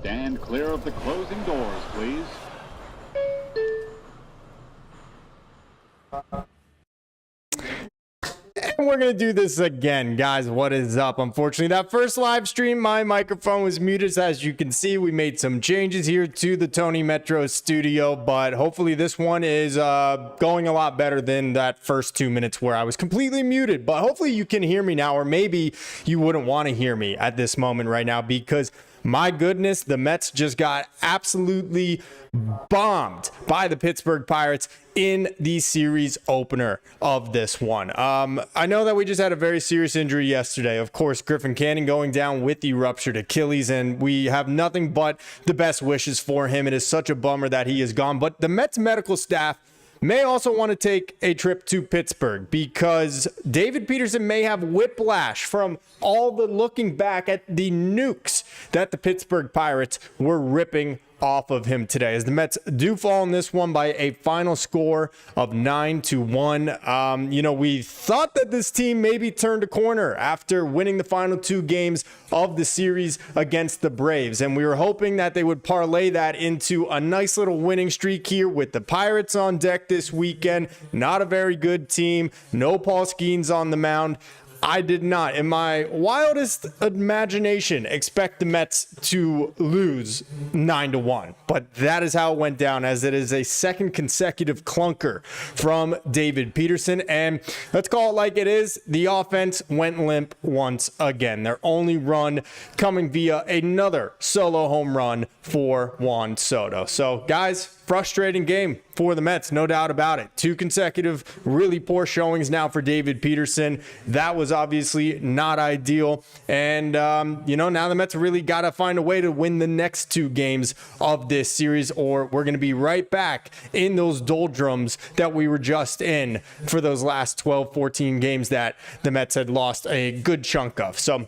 Stand clear of the closing doors, please. And we're going to do this again, guys. What is up? Unfortunately, that first live stream, my microphone was muted. As you can see, we made some changes here to the Tony Metro studio, but hopefully this one is going a lot better than that first 2 minutes where I was completely muted. But hopefully you can hear me now, or maybe you wouldn't want to hear me at this moment right now, because my goodness, the Mets just got absolutely bombed by the Pittsburgh Pirates in the series opener of this one. I know that we just had a very serious injury yesterday. Of course, Griffin Canning going down with the ruptured Achilles, and we have nothing but the best wishes for him. It is such a bummer that he is gone, but the Mets medical staff may also want to take a trip to Pittsburgh because David Peterson may have whiplash from all the looking back at the nukes that the Pittsburgh Pirates were ripping off of him today, as the Mets do fall in this one by a final score of 9-1. We thought that this team maybe turned a corner after winning the final 2 games of the series against the Braves, and we were hoping that they would parlay that into a nice little winning streak here with the Pirates on deck this weekend. Not a very good team. No Paul Skeens on the mound. I did not, in my wildest imagination, expect the Mets to lose 9-1. But that is how it went down, as it is a second consecutive clunker from David Peterson. And let's call it like it is. The offense went limp once again. Their only run coming via another solo home run for Juan Soto. So, guys, frustrating game for the Mets, no doubt about it. 2 consecutive really poor showings now for David Peterson. That was obviously not ideal. And, now the Mets really got to find a way to win the next 2 games of this series, or we're going to be right back in those doldrums that we were just in for those last 12, 14 games that the Mets had lost a good chunk of. So,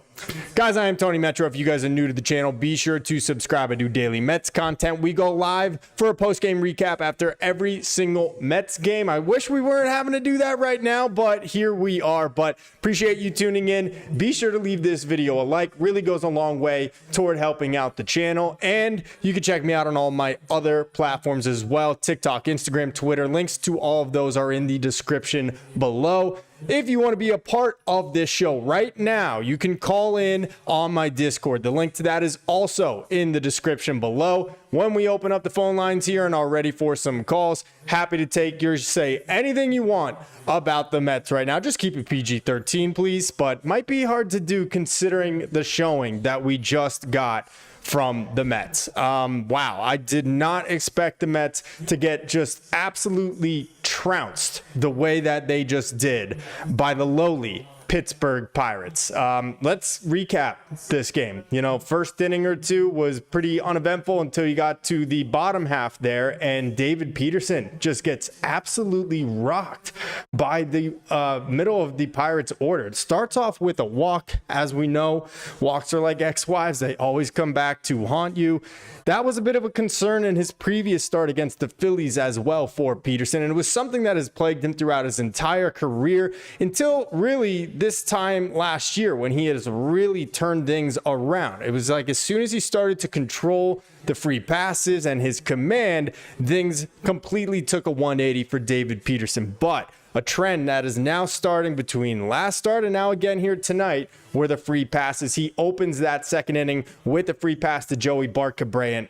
guys, I am Tony Metro. If you guys are new to the channel, be sure to subscribe. I do daily Mets content. We go live for a post-game recap after every single Mets game. I wish we weren't having to do that right now, but here we are. But appreciate you tuning in. Be sure to leave this video a like. Really goes a long way toward helping out the channel. And you can check me out on all my other platforms as well. TikTok, Instagram, Twitter. Links to all of those are in the description below. If you want to be a part of this show right now, you can call in on my Discord. The link to that is also in the description below. When we open up the phone lines here and are ready for some calls, happy to take yours. Say anything you want about the Mets right now. Just keep it PG-13, please, but might be hard to do considering the showing that we just got from the Mets. Wow, I did not expect the Mets to get just absolutely trounced the way that they just did by the lowly Pittsburgh Pirates. Let's recap this game. First inning or 2 was pretty uneventful until you got to the bottom half there, and David Peterson just gets absolutely rocked by the middle of the Pirates order. It starts off with a walk. As we know, walks are like ex-wives. They always come back to haunt you. That was a bit of a concern in his previous start against the Phillies as well for Peterson, and it was something that has plagued him throughout his entire career until really this time last year when he has really turned things around. It was like as soon as he started to control the free passes and his command, things completely took a 180 for David Peterson. But a trend that is now starting between last start and now again here tonight were the free passes. He opens that second inning with a free pass to Joey Bartcabrayan.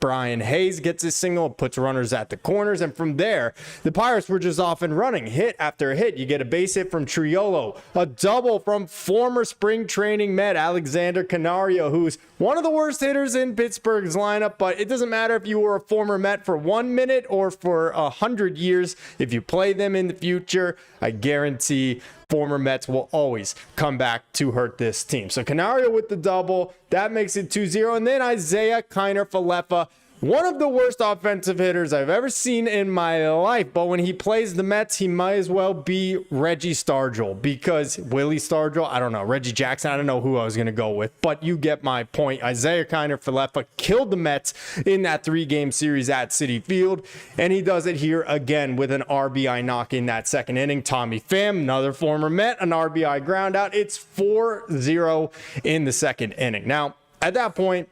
Brian Hayes gets his single, puts runners at the corners, and from there, the Pirates were just off and running, hit after hit. You get a base hit from Triolo, a double from former spring training Met Alexander Canario, who's one of the worst hitters in Pittsburgh's lineup, but it doesn't matter if you were a former Met for 1 minute or for 100 years. If you play them in the future, I guarantee former Mets will always come back to hurt this team. So Canario with the double, that makes it 2-0. And then Isaiah Kiner-Falefa, one of the worst offensive hitters I've ever seen in my life. But when he plays the Mets, he might as well be Reggie Stargell, because Willie Stargell, I don't know, Reggie Jackson, I don't know who I was going to go with, but you get my point. Isaiah Kiner-Falefa killed the Mets in that 3-game series at Citi Field, and he does it here again with an RBI knock in that second inning. Tommy Pham, another former Met, an RBI ground out. It's 4-0 in the second inning. Now, at that point,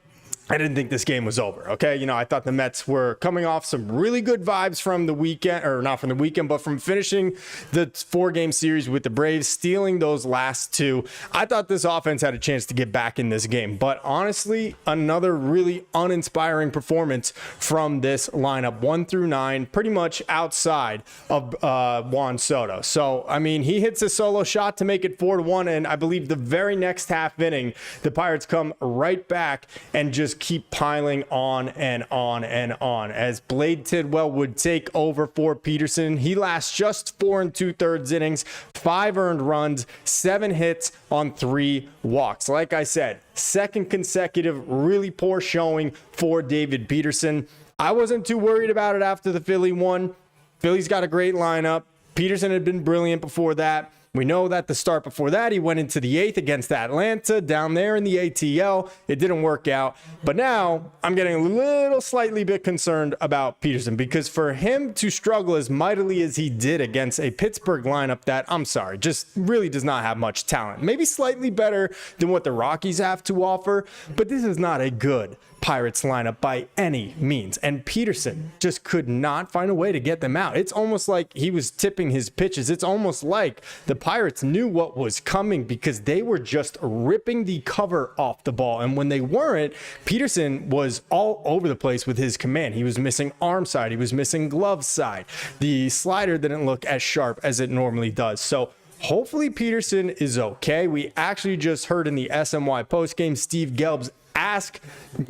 I didn't think this game was over, okay? You know, I thought the Mets were coming off some really good vibes from the weekend, or not from the weekend, but from finishing the 4-game series with the Braves, stealing those last 2. I thought this offense had a chance to get back in this game, but honestly, another really uninspiring performance from this lineup, 1 through 9, pretty much outside of Juan Soto. So, I mean, he hits a solo shot to make it 4-1, and I believe the very next half inning, the Pirates come right back and just keep piling on and on and on as Blade Tidwell would take over for Peterson. He lasts just 4 2/3 innings, 5 earned runs, 7 hits on 3 walks. Like I said, second consecutive really poor showing for David Peterson. I wasn't too worried about it after the Philly won. Philly's got a great lineup. Peterson had been brilliant before that. We know that the start before that, he went into the 8th against Atlanta down there in the ATL. It didn't work out. But now I'm getting a little slightly bit concerned about Peterson, because for him to struggle as mightily as he did against a Pittsburgh lineup that, I'm sorry, just really does not have much talent. Maybe slightly better than what the Rockies have to offer, but this is not a good Pirates lineup by any means. And Peterson just could not find a way to get them out. It's almost like he was tipping his pitches. It's almost like the Pirates knew what was coming, because they were just ripping the cover off the ball. And when they weren't, Peterson was all over the place with his command. He was missing arm side. He was missing glove side. The slider didn't look as sharp as it normally does. So hopefully Peterson is okay. We actually just heard in the SMY postgame, Steve Gelbs ask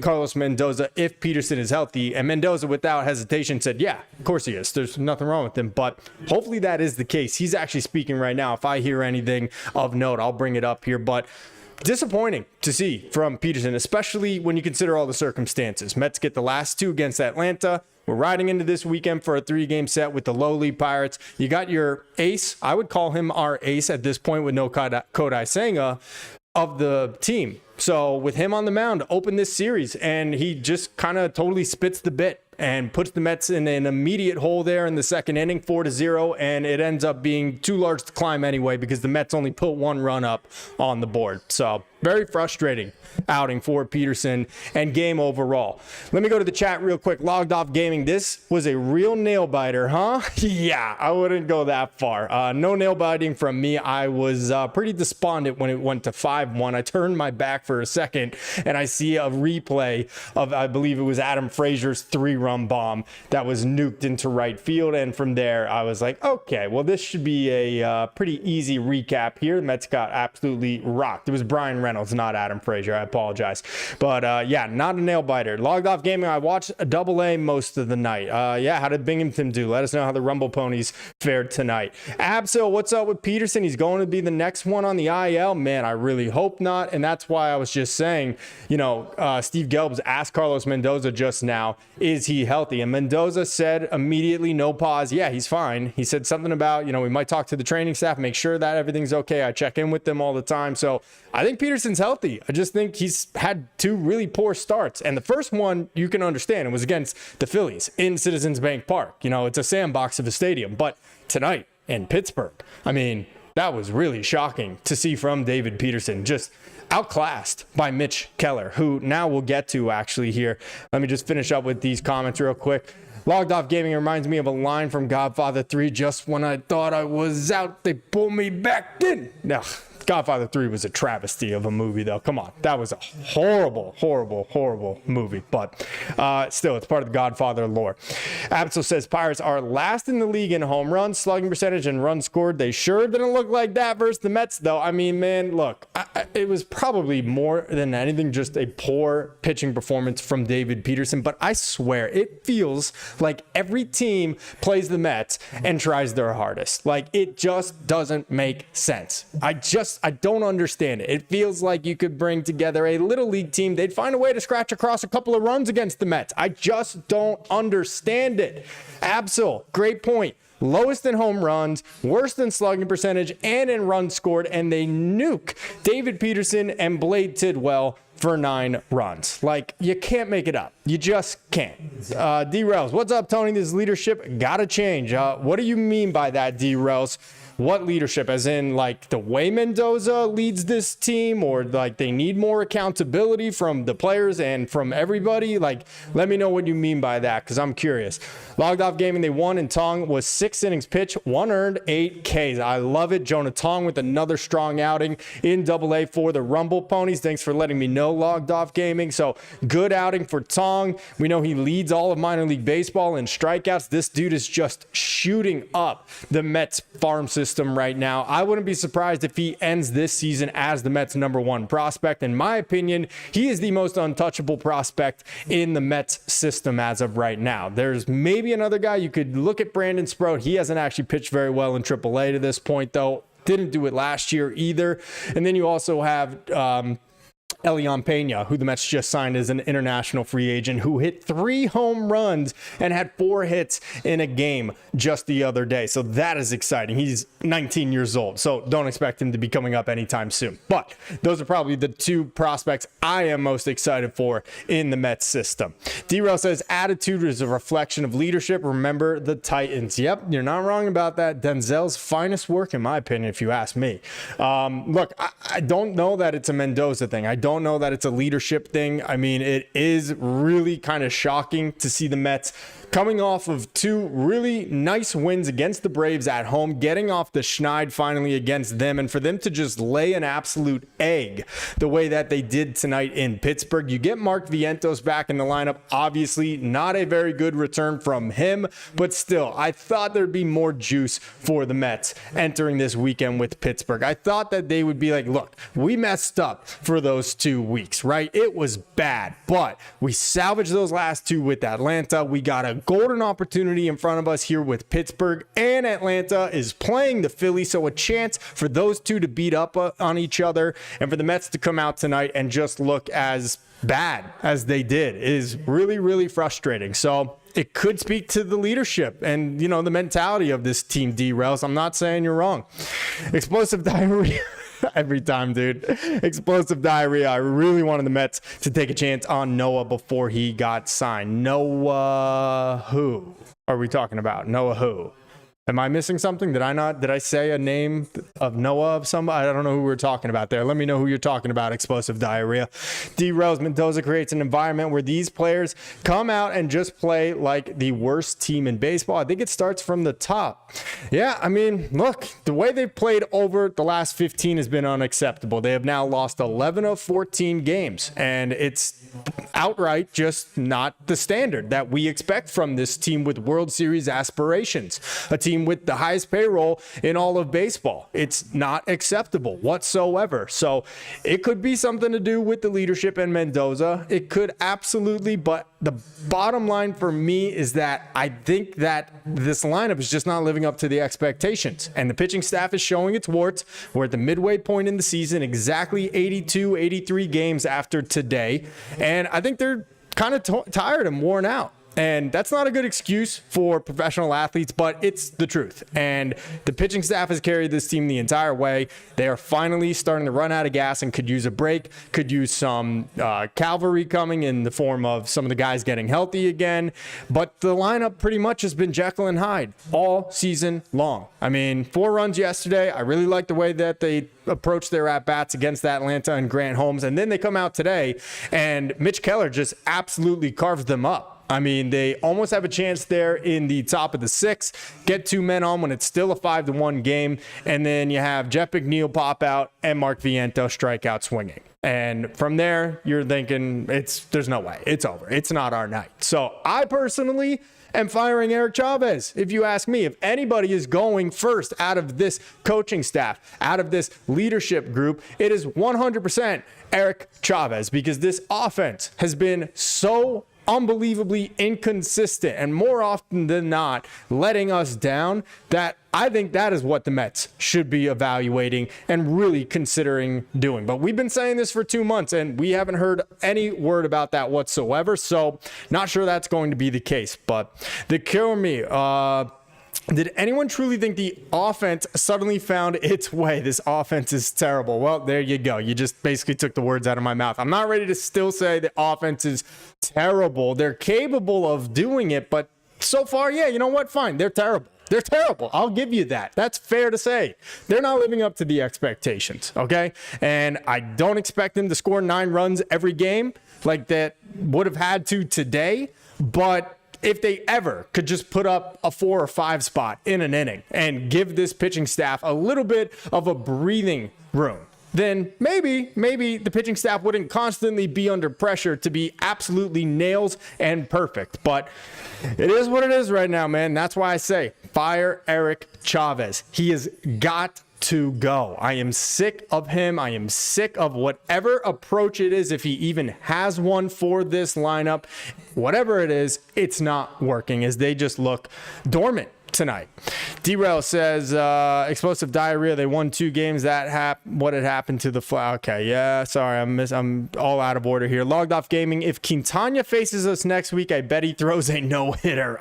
Carlos Mendoza if Peterson is healthy, and Mendoza without hesitation said, yeah, of course he is. There's nothing wrong with him, but hopefully that is the case. He's actually speaking right now. If I hear anything of note, I'll bring it up here, but disappointing to see from Peterson, especially when you consider all the circumstances. Mets get the last 2 against Atlanta. We're riding into this weekend for a 3-game set with the lowly Pirates. You got your ace. I would call him our ace at this point with no Kodai Senga of the team. So with him on the mound, open this series, and he just kind of totally spits the bit and puts the Mets in an immediate hole there in the second inning, 4-0, and it ends up being too large to climb anyway, because the Mets only put 1 run up on the board. So very frustrating outing for Peterson and game overall. Let me go to the chat real quick. Logged Off Gaming, this was a real nail biter, huh? Yeah, I wouldn't go that far. No nail biting from me. I was pretty despondent when it went to 5-1. I turned my back for a second and I see a replay of, I believe it was Adam Frazier's 3-run bomb that was nuked into right field. And from there, I was like, okay, well, this should be a pretty easy recap here. The Mets got absolutely rocked. It was Brian Reynolds, not Adam Frazier. I apologize. But yeah, not a nail biter. Logged Off Gaming, I watched AA most of the night. Yeah, how did Binghamton do? Let us know how the Rumble Ponies fared tonight. Absol, what's up with Peterson? He's going to be the next one on the IL. Man, I really hope not. And that's why I was just saying, you know, Steve Gelbs asked Carlos Mendoza just now, is he healthy? And Mendoza said immediately, no pause, yeah, he's fine. He said something about, you know, we might talk to the training staff, make sure that everything's okay. I check in with them all the time. So I think Peterson's healthy. I just think he's had 2 really poor starts. And the first one, you can understand, it was against the Phillies in Citizens Bank Park. You know, it's a sandbox of a stadium. But tonight in Pittsburgh, I mean, that was really shocking to see from David Peterson, just outclassed by Mitch Keller, who now we'll get to actually here. Let me just finish up with these comments real quick. Logged Off Gaming reminds me of a line from Godfather 3. Just when I thought I was out, they pulled me back in. No, Godfather 3 was a travesty of a movie, though. Come on. That was a horrible, horrible, horrible movie. But still, it's part of the Godfather lore. Absol says Pirates are last in the league in home runs, slugging percentage, and runs scored. They sure didn't look like that versus the Mets, though. I mean, man, look, it was probably more than anything just a poor pitching performance from David Peterson. But I swear, it feels like every team plays the Mets and tries their hardest. Like, it just doesn't make sense. I don't understand it. It feels like you could bring together a little league team. They'd find a way to scratch across a couple of runs against the Mets. I just don't understand it. Absol, great point. Lowest in home runs, worst in slugging percentage, and in runs scored, and they nuke David Peterson and Blade Tidwell for 9 runs. Like, you can't make it up. You just can't. D-Rails, what's up, Tony? This leadership gotta change. What do you mean by that, D-Rails? what leadership? As in, like, the way Mendoza leads this team, or like they need more accountability from the players and from everybody? Like, let me know what you mean by that, because I'm curious. Logged Off Gaming, they won, and Tong was 6 innings pitched, 1 earned, 8 Ks. I love it. Jonah Tong with another strong outing in AA for the Rumble Ponies. Thanks for letting me know, Logged Off Gaming. So good outing for Tong. We know he leads all of minor league baseball in strikeouts. This dude is just shooting up the Mets farm system right now. I wouldn't be surprised if he ends this season as the Mets' #1 prospect. In my opinion, he is the most untouchable prospect in the Mets system as of right now. There's maybe another guy. You could look at Brandon Sproat. He hasn't actually pitched very well in AAA to this point, though. Didn't do it last year either. And then you also have Elian Pena, who the Mets just signed as an international free agent, who hit 3 home runs and had 4 hits in a game just the other day. So that is exciting. He's 19 years old, so don't expect him to be coming up anytime soon. But those are probably the 2 prospects I am most excited for in the Mets system. D-Rail says, attitude is a reflection of leadership. Remember the Titans. Yep, you're not wrong about that. Denzel's finest work, in my opinion, if you ask me. Look, I don't know that it's a Mendoza thing. I don't know that it's a leadership thing. I mean, it is really kind of shocking to see the Mets coming off of 2 really nice wins against the Braves at home, getting off the schneid finally against them, and for them to just lay an absolute egg the way that they did tonight in Pittsburgh. You get Mark Vientos back in the lineup. Obviously, not a very good return from him, but still, I thought there'd be more juice for the Mets entering this weekend with Pittsburgh. I thought that they would be like, look, we messed up for those 2 weeks, right? It was bad, but we salvaged those last 2 with Atlanta. We got a golden opportunity in front of us here with Pittsburgh, and Atlanta is playing the Phillies, so a chance for those 2 to beat up on each other and for the Mets to come out tonight and just look as bad as they did is really, really frustrating. So it could speak to the leadership and, you know, the mentality of this team, D-Rails. I'm not saying you're wrong. Explosive diarrhea. Every time, dude. Explosive diarrhea. I really wanted the Mets to take a chance on Noah before he got signed. Noah who are we talking about? Noah who? Am I missing something? Did I say a name of Noah of somebody? I don't know who we're talking about there. Let me know who you're talking about, explosive diarrhea. D-Rose, Mendoza creates an environment where these players come out and just play like the worst team in baseball. I think it starts from the top. Yeah, I mean, look, the way they've played over the last 15 has been unacceptable. They have now lost 11 of 14 games, and it's outright just not the standard that we expect from this team with World Series aspirations. A team with the highest payroll in all of baseball. It's not acceptable whatsoever. So it could be something to do with the leadership in Mendoza. It could absolutely, but the bottom line for me is that I think that this lineup is just not living up to the expectations, and the pitching staff is showing its warts. We're at the midway point in the season, exactly 82, 83 games after today, and I think they're kind of tired and worn out. And that's not a good excuse for professional athletes, but it's the truth. And the pitching staff has carried this team the entire way. They are finally starting to run out of gas and could use a break, could use some cavalry coming in the form of some of the guys getting healthy again. But the lineup pretty much has been Jekyll and Hyde all season long. I mean, 4 runs yesterday. I really like the way that they approached their at-bats against Atlanta and Grant Holmes. And then they come out today, and Mitch Keller just absolutely carves them up. I mean, they almost have a chance there in the top of the 6th, get 2 men on when it's still a 5-1 game, and then you have Jeff McNeil pop out and Mark Vientos strike out swinging. And from there, you're thinking, there's no way. It's over. It's not our night. So I personally am firing Eric Chavez, if you ask me. If anybody is going first out of this coaching staff, out of this leadership group, it is 100% Eric Chavez, because this offense has been so unbelievably inconsistent and more often than not letting us down, that I think that is what the Mets should be evaluating and really considering doing. But we've been saying this for 2 months and we haven't heard any word about that whatsoever, so not sure that's going to be the case. But the kill me, did anyone truly think the offense suddenly found its way? This offense is terrible. Well, there you go. You just basically took the words out of my mouth. I'm not ready to still say the offense is terrible. They're capable of doing it, but so far, yeah, you know what? Fine. They're terrible. They're terrible. I'll give you that. That's fair to say. They're not living up to the expectations, okay? And I don't expect them to score 9 runs every game like that would have had to today, but if they ever could just put up a 4 or 5 spot in an inning and give this pitching staff a little bit of a breathing room, then maybe the pitching staff wouldn't constantly be under pressure to be absolutely nails and perfect. But it is what it is right now, man. That's why I say fire Eric Chavez. He has got to go. I am sick of him. I am sick of whatever approach it is, if he even has one for this lineup. Whatever it is, it's not working as they just look dormant tonight. D-Rail says, explosive diarrhea. They won 2 games. What had happened to the Okay, yeah, sorry, I'm all out of order here. Logged Off Gaming. If Quintana faces us next week, I bet he throws a no-hitter.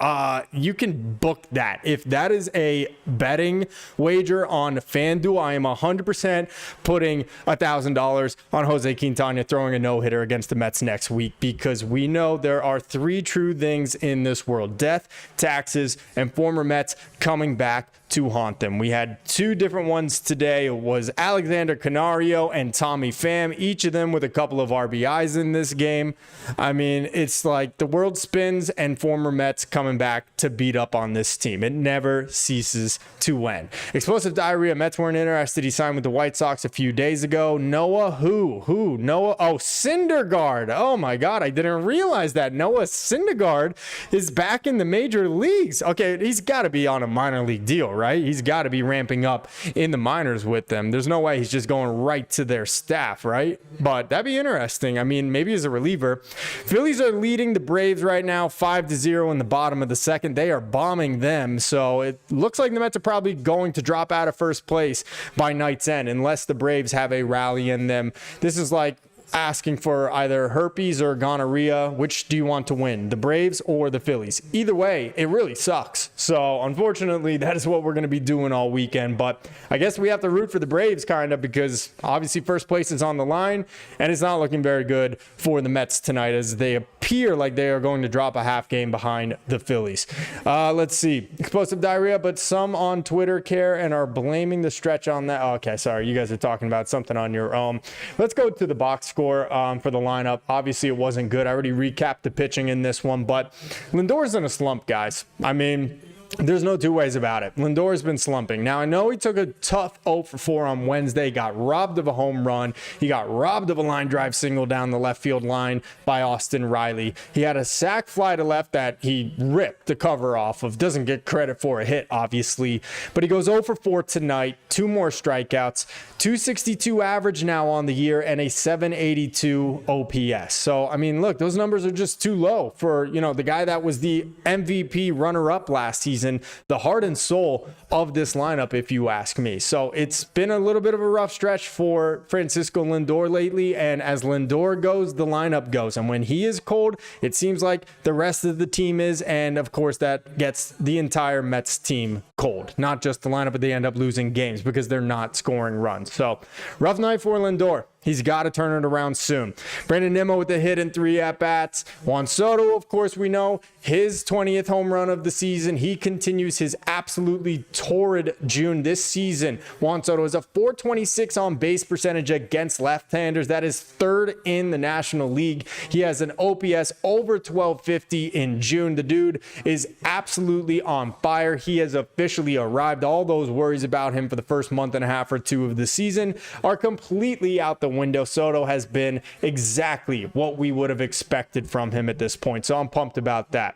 You can book that. If that is a betting wager on FanDuel, I am 100% putting $1,000 on Jose Quintana throwing a no-hitter against the Mets next week, because we know there are 3 true things in this world: death, taxes, and former Mets coming back to haunt them. We had 2 different ones today. It was Alexander Canario and Tommy Pham, each of them with a couple of RBIs in this game. I mean, it's like the world spins and former Mets coming back to beat up on this team. It never ceases to end. Explosive diarrhea. Mets weren't interested. He signed with the White Sox a few days ago. Noah who? Noah? Oh, Syndergaard. Oh my God. I didn't realize that. Noah Syndergaard is back in the major leagues. Okay, he's got to be on a minor league deal, right? He's got to be ramping up in the minors with them. There's no way he's just going right to their staff, right? But that'd be interesting. I mean, maybe as a reliever. Phillies are leading the Braves right now 5-0 in the bottom of the second. They are bombing them. So it looks like the Mets are probably going to drop out of first place by night's end unless the Braves have a rally in them. This is like asking for either herpes or gonorrhea. Which do you want to win, the Braves or the Phillies? Either way, it really sucks. So unfortunately, that is what we're going to be doing all weekend. But I guess we have to root for the Braves kind of, because obviously first place is on the line, and it's not looking very good for the Mets tonight as they appear like they are going to drop a half game behind the Phillies. Let's see. Explosive diarrhea, but some on Twitter care and are blaming the stretch on that. Okay, sorry. You guys are talking about something on your own. Let's go to the box score for the lineup. Obviously, it wasn't good. I already recapped the pitching in this one, but Lindor's in a slump, guys. I mean, there's no 2 ways about it. Lindor's been slumping. Now, I know he took a tough 0 for 4 on Wednesday, got robbed of a home run. He got robbed of a line drive single down the left field line by Austin Riley. He had a sac fly to left that he ripped the cover off of. Doesn't get credit for a hit, obviously. But he goes 0 for 4 tonight. 2 more strikeouts. 262 average now on the year and a 782 OPS. So, I mean, look, those numbers are just too low for, the guy that was the MVP runner-up last season. The heart and soul of this lineup, if you ask me. So it's been a little bit of a rough stretch for Francisco Lindor lately, and as Lindor goes, the lineup goes. And when he is cold, it seems like the rest of the team is, and of course that gets the entire Mets team cold. Not just the lineup, but they end up losing games because they're not scoring runs. So rough night for Lindor. He's got to turn it around soon. Brandon Nimmo with a hit and 3 at-bats. Juan Soto, of course, we know his 20th home run of the season. He continues his absolutely torrid June this season. Juan Soto is a .426 on base percentage against left-handers. That is 3rd in the National League. He has an OPS over 1250 in June. The dude is absolutely on fire. He has officially arrived. All those worries about him for the first month and a half or 2 of the season are completely out the window. Soto has been exactly what we would have expected from him at this point. So I'm pumped about that.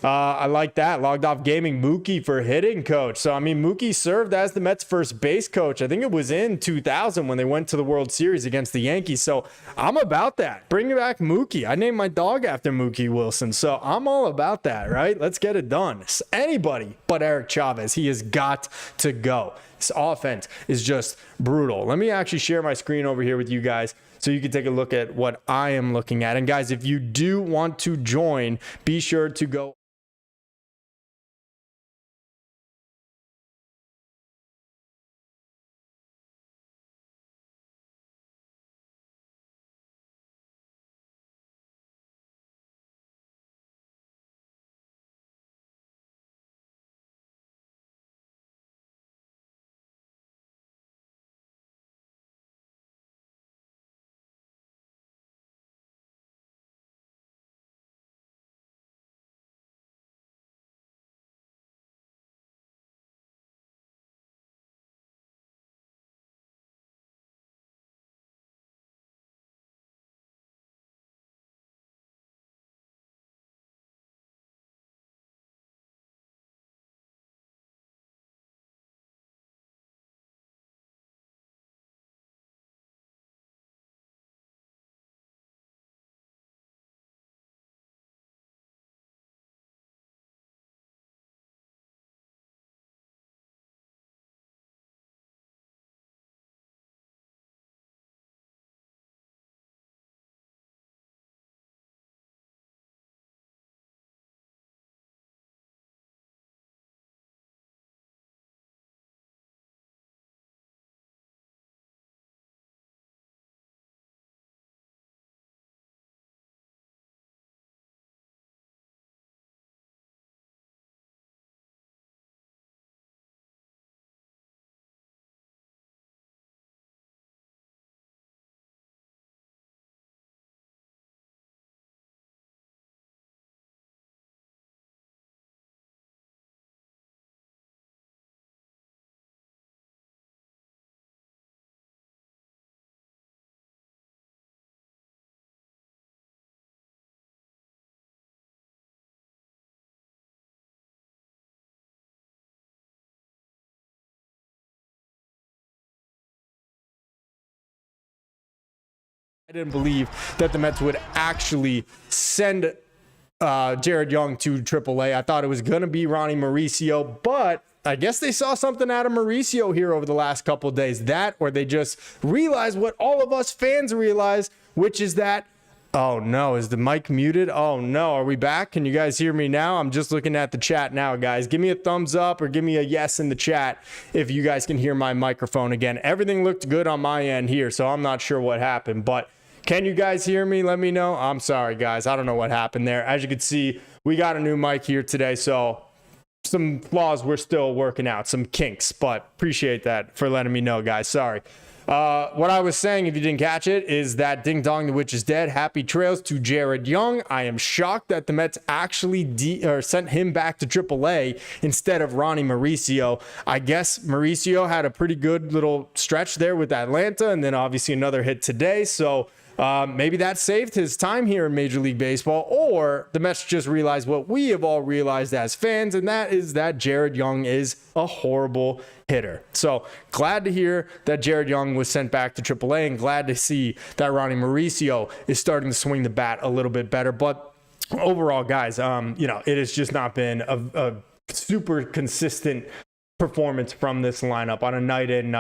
I like that. Logged Off Gaming, Mookie for hitting coach. So, I mean, Mookie served as the Mets first base coach. I think it was in 2000 when they went to the World Series against the Yankees. So I'm about that. Bring back Mookie. I named my dog after Mookie Wilson. So I'm all about that, right? Let's get it done. Anybody but Eric Chavez. He has got to go. This offense is just brutal. Let me actually share my screen over here with you guys so you can take a look at what I am looking at. And guys, if you do want to join, be sure to go I didn't believe that the Mets would actually send Jared Young to AAA. I thought it was going to be Ronnie Mauricio, but I guess they saw something out of Mauricio here over the last couple of days. That, or they just realized what all of us fans realize, which is that, oh no, is the mic muted? Oh no, are we back? Can you guys hear me now? I'm just looking at the chat now, guys. Give me a thumbs up or give me a yes in the chat if you guys can hear my microphone again. Everything looked good on my end here, so I'm not sure what happened, but can you guys hear me? Let me know. I'm sorry, guys. I don't know what happened there. As you can see, we got a new mic here today, so some flaws we're still working out, some kinks, but appreciate that for letting me know, guys. Sorry. What I was saying, if you didn't catch it, is that Ding Dong, the Witch is dead. Happy trails to Jared Young. I am shocked that the Mets actually sent him back to AAA instead of Ronnie Mauricio. I guess Mauricio had a pretty good little stretch there with Atlanta, and then obviously another hit today. So maybe that saved his time here in Major League Baseball, or the Mets just realized what we have all realized as fans, and that is that Jared Young is a horrible hitter. So glad to hear that Jared Young was sent back to AAA, and glad to see that Ronnie Mauricio is starting to swing the bat a little bit better. But overall, guys, it has just not been a super consistent performance from this lineup on a night in,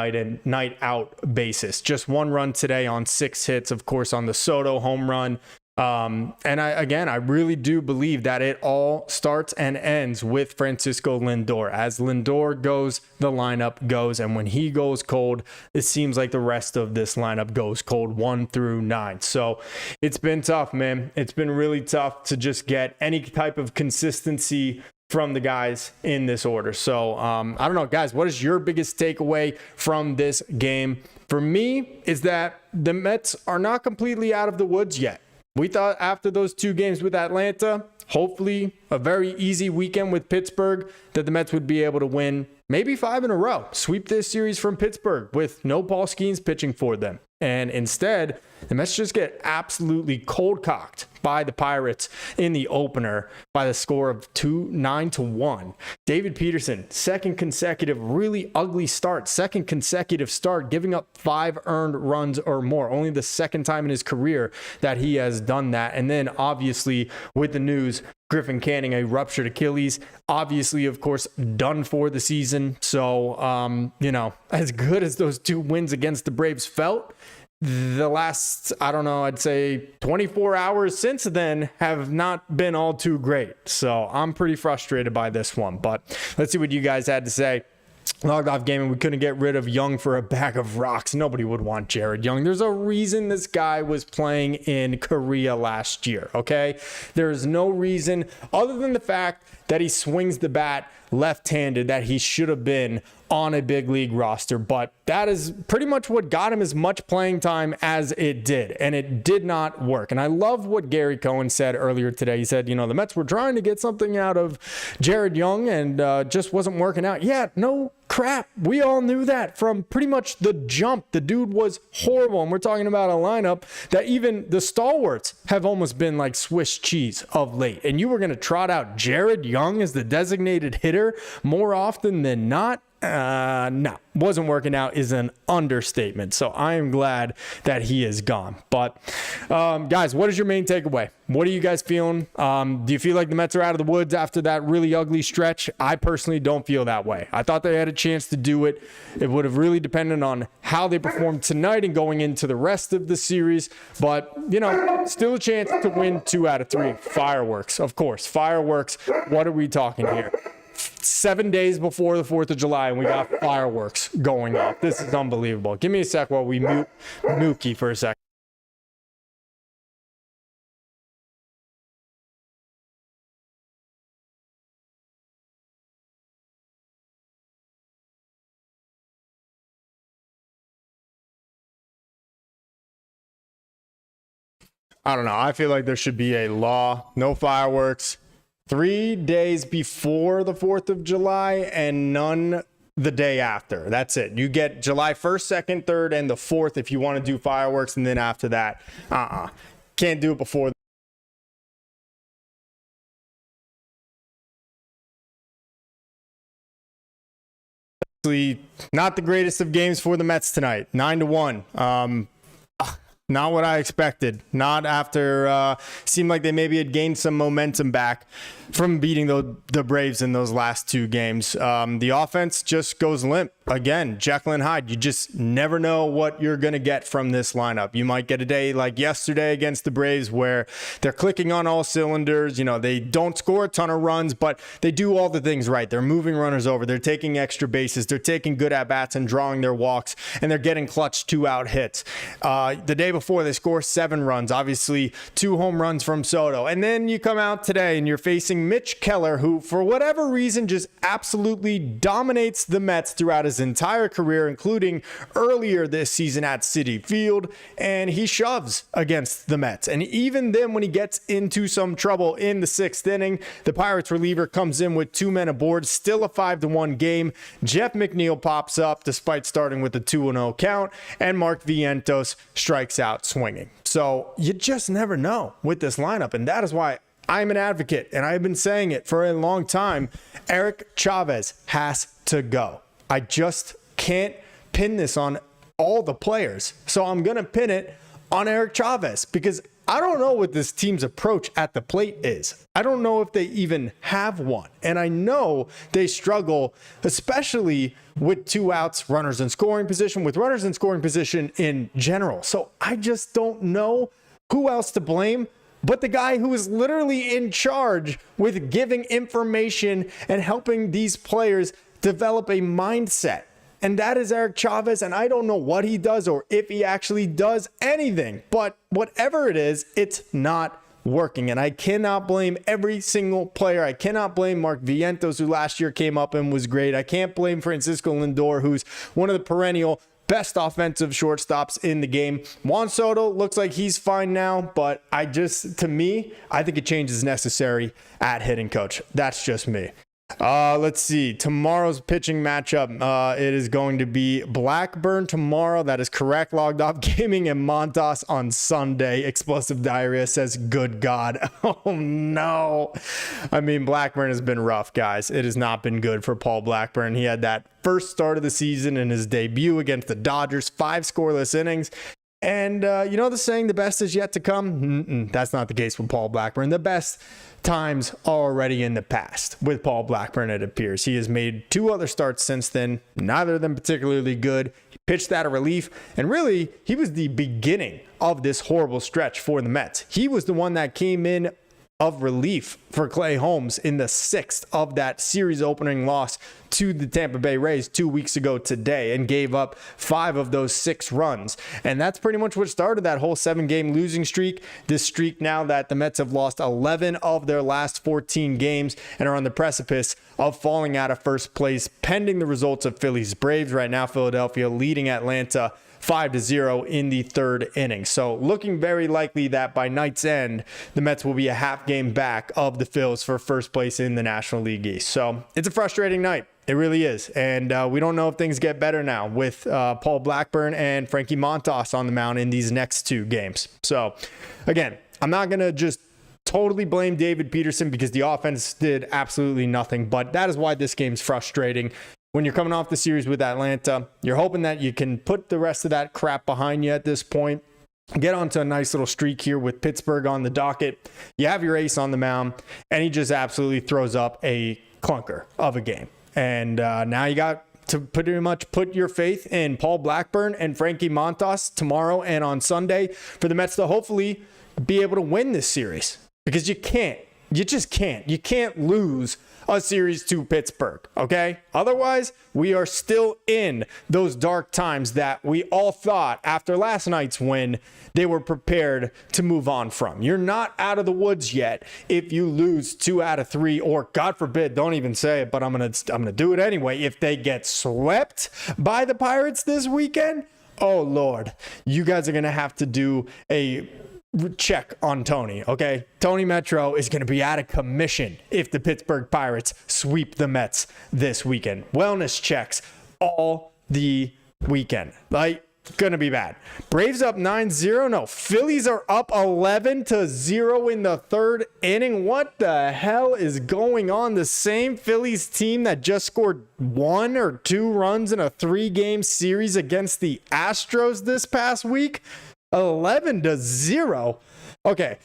night out basis. Just one run today on 6 hits, of course, on the Soto home run. And I really do believe that it all starts and ends with Francisco Lindor. As Lindor goes, the lineup goes. And when he goes cold, it seems like the rest of this lineup goes cold 1 through 9. So it's been tough, man. It's been really tough to just get any type of consistency from the guys in this order. So I don't know, guys, what is your biggest takeaway from this game? For me, is that the Mets are not completely out of the woods yet. We thought after those 2 games with Atlanta, hopefully a very easy weekend with Pittsburgh, that the Mets would be able to win maybe 5 in a row, sweep this series from Pittsburgh with no Paul Skeens pitching for them. And instead, the Mets just get absolutely cold-cocked by the Pirates in the opener by the score of 9-1. David Peterson, second consecutive really ugly start, second consecutive start, giving up 5 earned runs or more. Only the second time in his career that he has done that. And then obviously with the news, Griffin Canning, a ruptured Achilles, obviously, of course, done for the season. So, as good as those 2 wins against the Braves felt, the last, I'd say 24 hours since then have not been all too great. So I'm pretty frustrated by this one, but let's see what you guys had to say. Logged Off Gaming, we couldn't get rid of Young for a bag of rocks. Nobody would want Jared Young. There's a reason this guy was playing in Korea last year, okay? There's no reason other than the fact that he swings the bat left-handed that he should have been on a big league roster, but that is pretty much what got him as much playing time as it did, and it did not work. And I love what Gary Cohen said earlier today. He said, the Mets were trying to get something out of Jared Young and just wasn't working out. Yeah, no crap. We all knew that from pretty much the jump. The dude was horrible, and we're talking about a lineup that even the stalwarts have almost been like Swiss cheese of late. And you were going to trot out Jared Young as the designated hitter more often than not? No, wasn't working out is an understatement. So I am glad that he is gone. But guys, what is your main takeaway? What are you guys feeling? Do you feel like the Mets are out of the woods after that really ugly stretch? I personally don't feel that way. I thought they had a chance to do it. It would have really depended on how they performed tonight and going into the rest of the series. But, still a chance to win 2 out of 3. Fireworks, of course. Fireworks. What are we talking here? 7 days before the 4th of July, and we got fireworks going off. This is unbelievable. Give me a sec while we mute Mookie for a sec. I don't know. I feel like there should be a law, no fireworks 3 days before the 4th of July and none the day after. That's it. You get July 1st, 2nd, 3rd, and the 4th if you want to do fireworks, and then after that, can't do it before. Not the greatest of games for the Mets tonight. 9-1. Not what I expected. Not after seemed like they maybe had gained some momentum back from beating the Braves in those last two games. The offense just goes limp. Again, Jekyll and Hyde. You just never know what you're going to get from this lineup. You might get a day like yesterday against the Braves where they're clicking on all cylinders. You know, they don't score a ton of runs, but they do all the things right. They're moving runners over. They're taking extra bases. They're taking good at-bats and drawing their walks, and they're getting clutch two-out hits. The day before, they score 7 runs. Obviously, 2 home runs from Soto. And then you come out today and you're facing Mitch Keller, who, for whatever reason, just absolutely dominates the Mets throughout his entire career, including earlier this season at Citi Field, and he shoves against the Mets. And even then, when he gets into some trouble in the 6th inning, the Pirates reliever comes in with 2 men aboard, still a 5-1 game. Jeff McNeil pops up despite starting with a 2-0 count, and Mark Vientos strikes out swinging. So you just never know with this lineup, and that is why I'm an advocate, and I've been saying it for a long time. Eric Chavez has to go. I just can't pin this on all the players. So I'm going to pin it on Eric Chavez because I don't know what this team's approach at the plate is. I don't know if they even have one. And I know they struggle, especially with 2 outs, runners in scoring position, with runners in scoring position in general. So I just don't know who else to blame but the guy who is literally in charge with giving information and helping these players develop a mindset. And that is Eric Chavez, and I don't know what he does or if he actually does anything. But whatever it is, it's not working. And I cannot blame every single player. I cannot blame Mark Vientos, who last year came up and was great. I can't blame Francisco Lindor, who's one of the perennial best offensive shortstops in the game. Juan Soto looks like he's fine now, but I think a change is necessary at hitting coach. That's just me. Let's see. Tomorrow's pitching matchup. It is going to be Blackburn tomorrow. That is correct. Logged Off Gaming and Montas on Sunday. Explosive Diarrhea says, good God. Oh, no. I mean, Blackburn has been rough, guys. It has not been good for Paul Blackburn. He had that first start of the season in his debut against the Dodgers, 5 scoreless innings. And you know the saying, the best is yet to come? That's not the case with Paul Blackburn. The best times are already in the past with Paul Blackburn, it appears. He has made 2 other starts since then, neither of them particularly good. He pitched out of relief, and really, he was the beginning of this horrible stretch for the Mets. He was the one that came in of relief for Clay Holmes in the 6th of that series opening loss to the Tampa Bay Rays 2 weeks ago today, and gave up 5 of those 6 runs. And that's pretty much what started that whole 7-game losing streak. This streak now that the Mets have lost 11 of their last 14 games and are on the precipice of falling out of first place pending the results of Phillies Braves. Right now, Philadelphia leading Atlanta 5-0 in the 3rd inning. So looking very likely that by night's end, the Mets will be a half game back of the Phils for first place in the National League East. So it's a frustrating night. It really is. And we don't know if things get better now with Paul Blackburn and Frankie Montas on the mound in these next 2 games. So again, I'm not going to just totally blame David Peterson because the offense did absolutely nothing, but that is why this game's frustrating. When you're coming off the series with Atlanta, you're hoping that you can put the rest of that crap behind you at this point. Get onto a nice little streak here with Pittsburgh on the docket. You have your ace on the mound, and he just absolutely throws up a clunker of a game. And now you got to pretty much put your faith in Paul Blackburn and Frankie Montas tomorrow and on Sunday for the Mets to hopefully be able to win this series. Because you can't. You just can't. You can't lose a series to Pittsburgh, okay? Otherwise, we are still in those dark times that we all thought after last night's win they were prepared to move on from. You're not out of the woods yet if you lose 2 out of 3, or God forbid, don't even say it, but I'm gonna do it anyway. If they get swept by the Pirates this weekend, oh Lord, you guys are gonna have to do a check on Tony, okay? Tony Metro is going to be out of commission if the Pittsburgh Pirates sweep the Mets this weekend. Wellness checks all the weekend. Like, going to be bad. Braves up 9-0. No, Phillies are up 11-0 in the 3rd inning. What the hell is going on? The same Phillies team that just scored 1 or 2 runs in a 3-game series against the Astros this past week 11-0. Okay.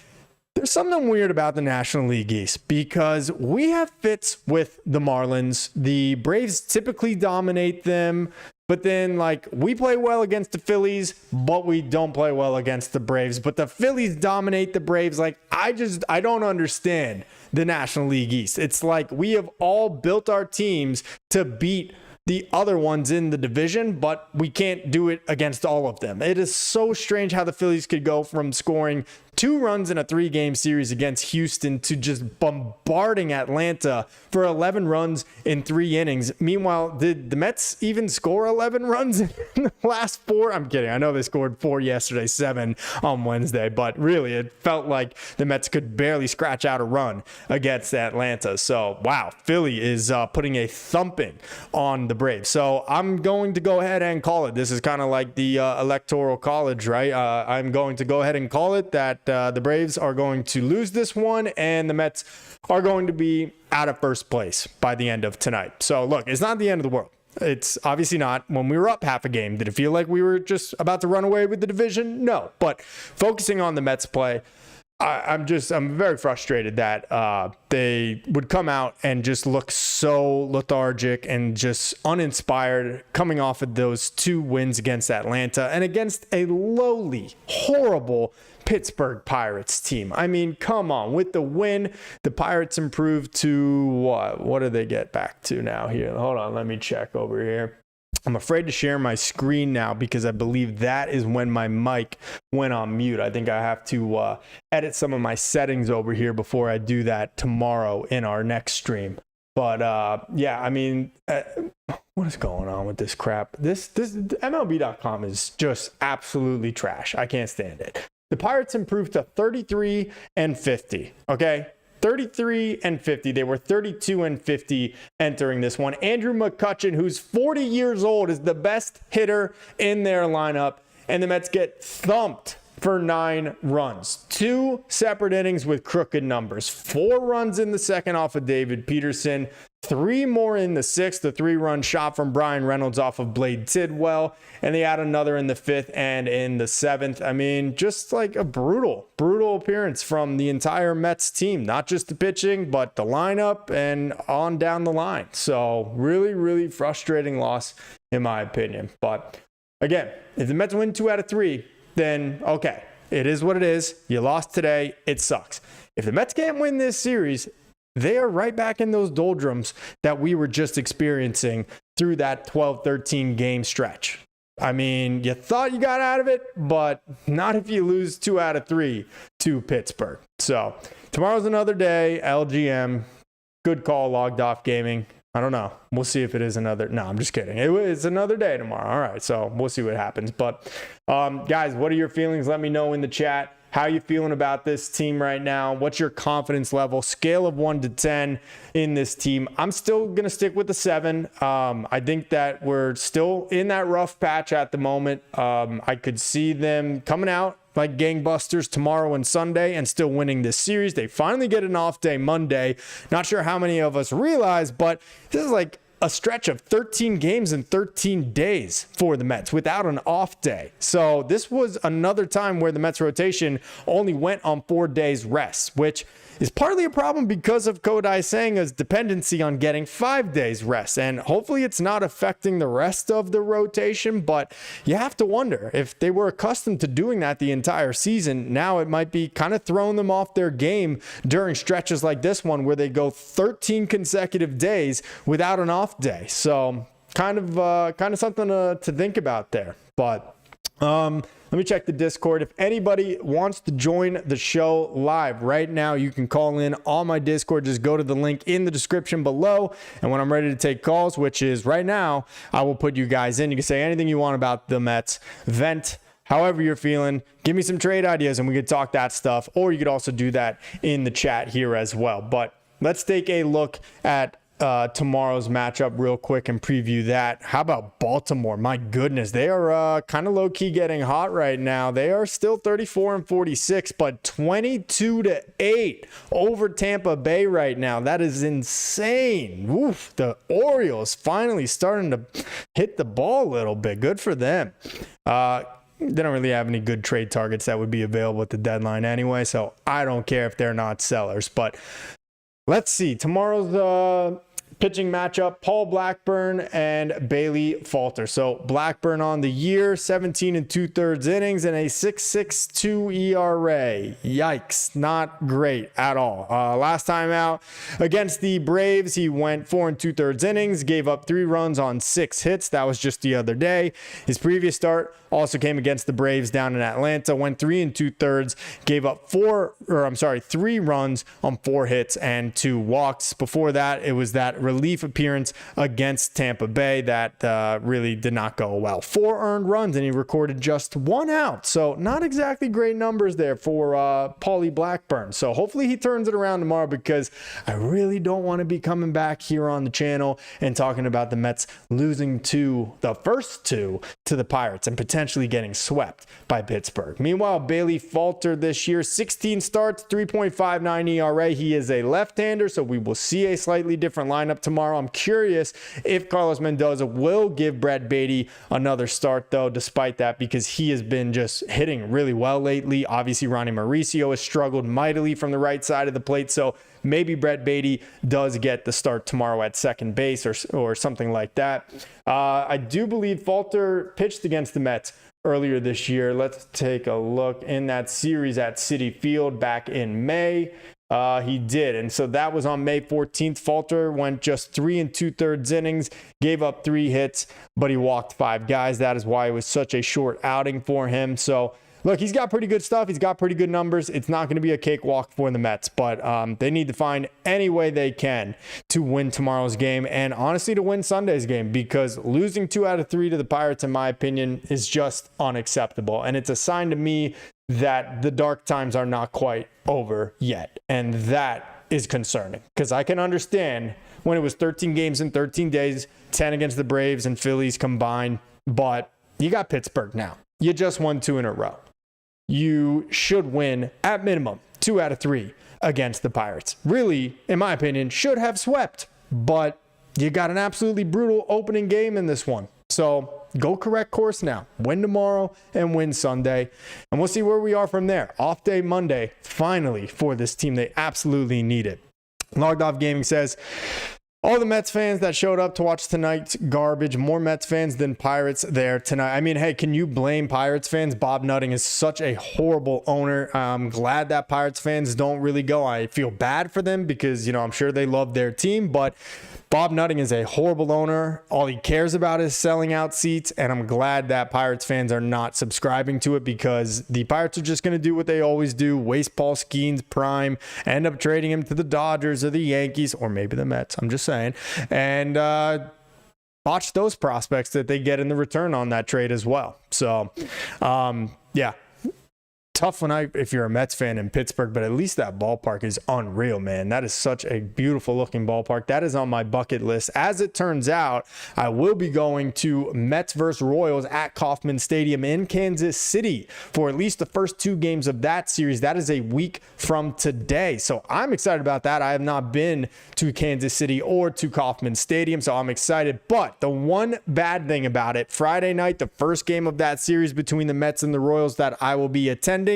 There's something weird about the National League East because we have fits with the Marlins. The Braves typically dominate them, but then like we play well against the Phillies, but we don't play well against the Braves. But the Phillies dominate the Braves. Like I don't understand the National League East. It's like we have all built our teams to beat the other ones in the division, but we can't do it against all of them. It is so strange how the Phillies could go from scoring 2 runs in a 3-game series against Houston to just bombarding Atlanta for 11 runs in 3 innings. Meanwhile, did the Mets even score 11 runs in the last 4? I'm kidding. I know they scored 4 yesterday, 7 on Wednesday, but really it felt like the Mets could barely scratch out a run against Atlanta. So, wow, Philly is putting a thumping on the Braves. So I'm going to go ahead and call it. This is kind of like the Electoral College, right? I'm going to go ahead and call it that the Braves are going to lose this one and the Mets are going to be out of first place by the end of tonight. So look, it's not the end of the world. It's obviously not. When we were up half a game, did it feel like we were just about to run away with the division? No. But focusing on the Mets play, I'm very frustrated that they would come out and just look so lethargic and just uninspired coming off of those 2 wins against Atlanta and against a lowly, horrible Pittsburgh Pirates team. I mean, come on. With the win, the Pirates improved to what? What do they get back to now here? Hold on. Let me check over here. I'm afraid to share my screen now because I believe that is when my mic went on mute. I think I have to edit some of my settings over here before I do that tomorrow in our next stream. But yeah, I mean, what is going on with this crap? This MLB.com is just absolutely trash. I can't stand it. The Pirates improved to 33-50. Okay. 33-50. They were 32-50 entering this one. Andrew McCutchen, who's 40 years old, is the best hitter in their lineup. And the Mets get thumped for 9 runs. 2 separate innings with crooked numbers. 4 runs in the second off of David Peterson. 3 more in the 6th, a 3-run shot from Brian Reynolds off of Blade Tidwell, and they add another in the 5th and in the 7th. I mean, just like a brutal appearance from the entire Mets team, not just the pitching, but the lineup and on down the line. So really frustrating loss in my opinion. But again, if the Mets win 2 out of 3, then okay, it is what it is. You lost today. It sucks. If the Mets can't win this series, they are right back in those doldrums that we were just experiencing through that 12-13 game stretch. I mean, you thought you got out of it, but not if you lose 2 out of 3 to Pittsburgh. So tomorrow's another day. LGM, good call, Logged Off Gaming. I don't know. We'll see if it is another. No, I'm just kidding. It's another day tomorrow. All right, so we'll see what happens. But guys, what are your feelings? Let me know in the chat. How you feeling about this team right now? What's your confidence level? Scale of 1 to 10 in this team. I'm still going to stick with the 7. I think that we're still in that rough patch at the moment. I could see them coming out like gangbusters tomorrow and Sunday and still winning this series. They finally get an off day Monday. Not sure how many of us realize, but this is like a stretch of 13 games in 13 days for the Mets without an off day. So this was another time where the Mets rotation only went on 4 days rest, which is partly a problem because of Kodai Senga's dependency on getting 5 days rest. And hopefully it's not affecting the rest of the rotation, but you have to wonder if they were accustomed to doing that the entire season. Now it might be kind of throwing them off their game during stretches like this one where they go 13 consecutive days without an off day. So kind of something to think about there. But let me check the Discord. If anybody wants to join the show live right now, you can call in on my Discord. Just go to the link in the description below. And when I'm ready to take calls, which is right now, I will put you guys in. You can say anything you want about the Mets, vent however you're feeling. Give me some trade ideas and we could talk that stuff. Or you could also do that in the chat here as well. But let's take a look at tomorrow's matchup real quick and preview that. How about Baltimore? My goodness, they are kind of low-key getting hot right now. They are still 34-46, but 22-8 over Tampa Bay right now. That is insane. Oof, the Orioles finally starting to hit the ball a little bit. Good for them. they don't really have any good trade targets that would be available at the deadline anyway, so I don't care if they're not sellers. But let's see. Tomorrow's pitching matchup, Paul Blackburn and Bailey Falter. So Blackburn on the year, 17 2/3 innings and a 6.62 ERA. Yikes, not great at all. Last time out against the Braves, he went 4 2/3 innings, gave up 3 runs on 6 hits. That was just the other day. His previous start also came against the Braves down in Atlanta, went 3 2/3, gave up 3 runs on 4 hits and 2 walks. Before that, it was that relief appearance against Tampa Bay that really did not go well. 4 earned runs and he recorded just 1 out. So not exactly great numbers there for Paulie Blackburn. So hopefully he turns it around tomorrow, because I really don't want to be coming back here on the channel and talking about the Mets losing the first 2 to the Pirates and potentially getting swept by Pittsburgh. Meanwhile, Bailey Falter this year, 16 starts, 3.59 ERA. He is a left-hander, so we will see a slightly different lineup tomorrow. I'm curious if Carlos Mendoza will give Brett Beatty another start, though, despite that, because he has been just hitting really well lately. Obviously, Ronnie Mauricio has struggled mightily from the right side of the plate, so maybe Brett Beatty does get the start tomorrow at second base or something like that. I do believe Falter pitched against the Mets earlier this year. Let's take a look in that series at Citi Field back in May. He did. And so that was on May 14th. Falter went just 3 2/3 innings, gave up 3 hits, but he walked 5 guys. That is why it was such a short outing for him. So look, he's got pretty good stuff. He's got pretty good numbers. It's not going to be a cakewalk for the Mets, but they need to find any way they can to win tomorrow's game and honestly to win Sunday's game, because losing 2 out of 3 to the Pirates, in my opinion, is just unacceptable. And it's a sign to me that the dark times are not quite over yet. And that is concerning, because I can understand when it was 13 games in 13 days, 10 against the Braves and Phillies combined, but you got Pittsburgh now. You just won 2 in a row. You should win at minimum 2 out of 3 against the Pirates. Really, in my opinion, should have swept, but you got an absolutely brutal opening game in this one. So go correct course now. Win tomorrow and win Sunday. And we'll see where we are from there. Off day Monday, finally, for this team. They absolutely need it. Logged Off Gaming says, all the Mets fans that showed up to watch tonight's garbage, more Mets fans than Pirates there tonight. I mean, hey, can you blame Pirates fans? Bob Nutting is such a horrible owner. I'm glad that Pirates fans don't really go. I feel bad for them because, I'm sure they love their team, but Bob Nutting is a horrible owner. All he cares about is selling out seats, and I'm glad that Pirates fans are not subscribing to it, because the Pirates are just going to do what they always do, waste Paul Skeens' prime, end up trading him to the Dodgers or the Yankees, or maybe the Mets, I'm just saying, and watch those prospects that they get in the return on that trade as well. So, yeah. Tough if you're a Mets fan in Pittsburgh, but at least that ballpark is unreal, man. That is such a beautiful looking ballpark. That is on my bucket list. As it turns out, I will be going to Mets versus Royals at Kauffman Stadium in Kansas City for at least the first 2 games of that series. That is a week from today. So I'm excited about that. I have not been to Kansas City or to Kauffman Stadium, so I'm excited. But the one bad thing about it, Friday night, the first game of that series between the Mets and the Royals that I will be attending,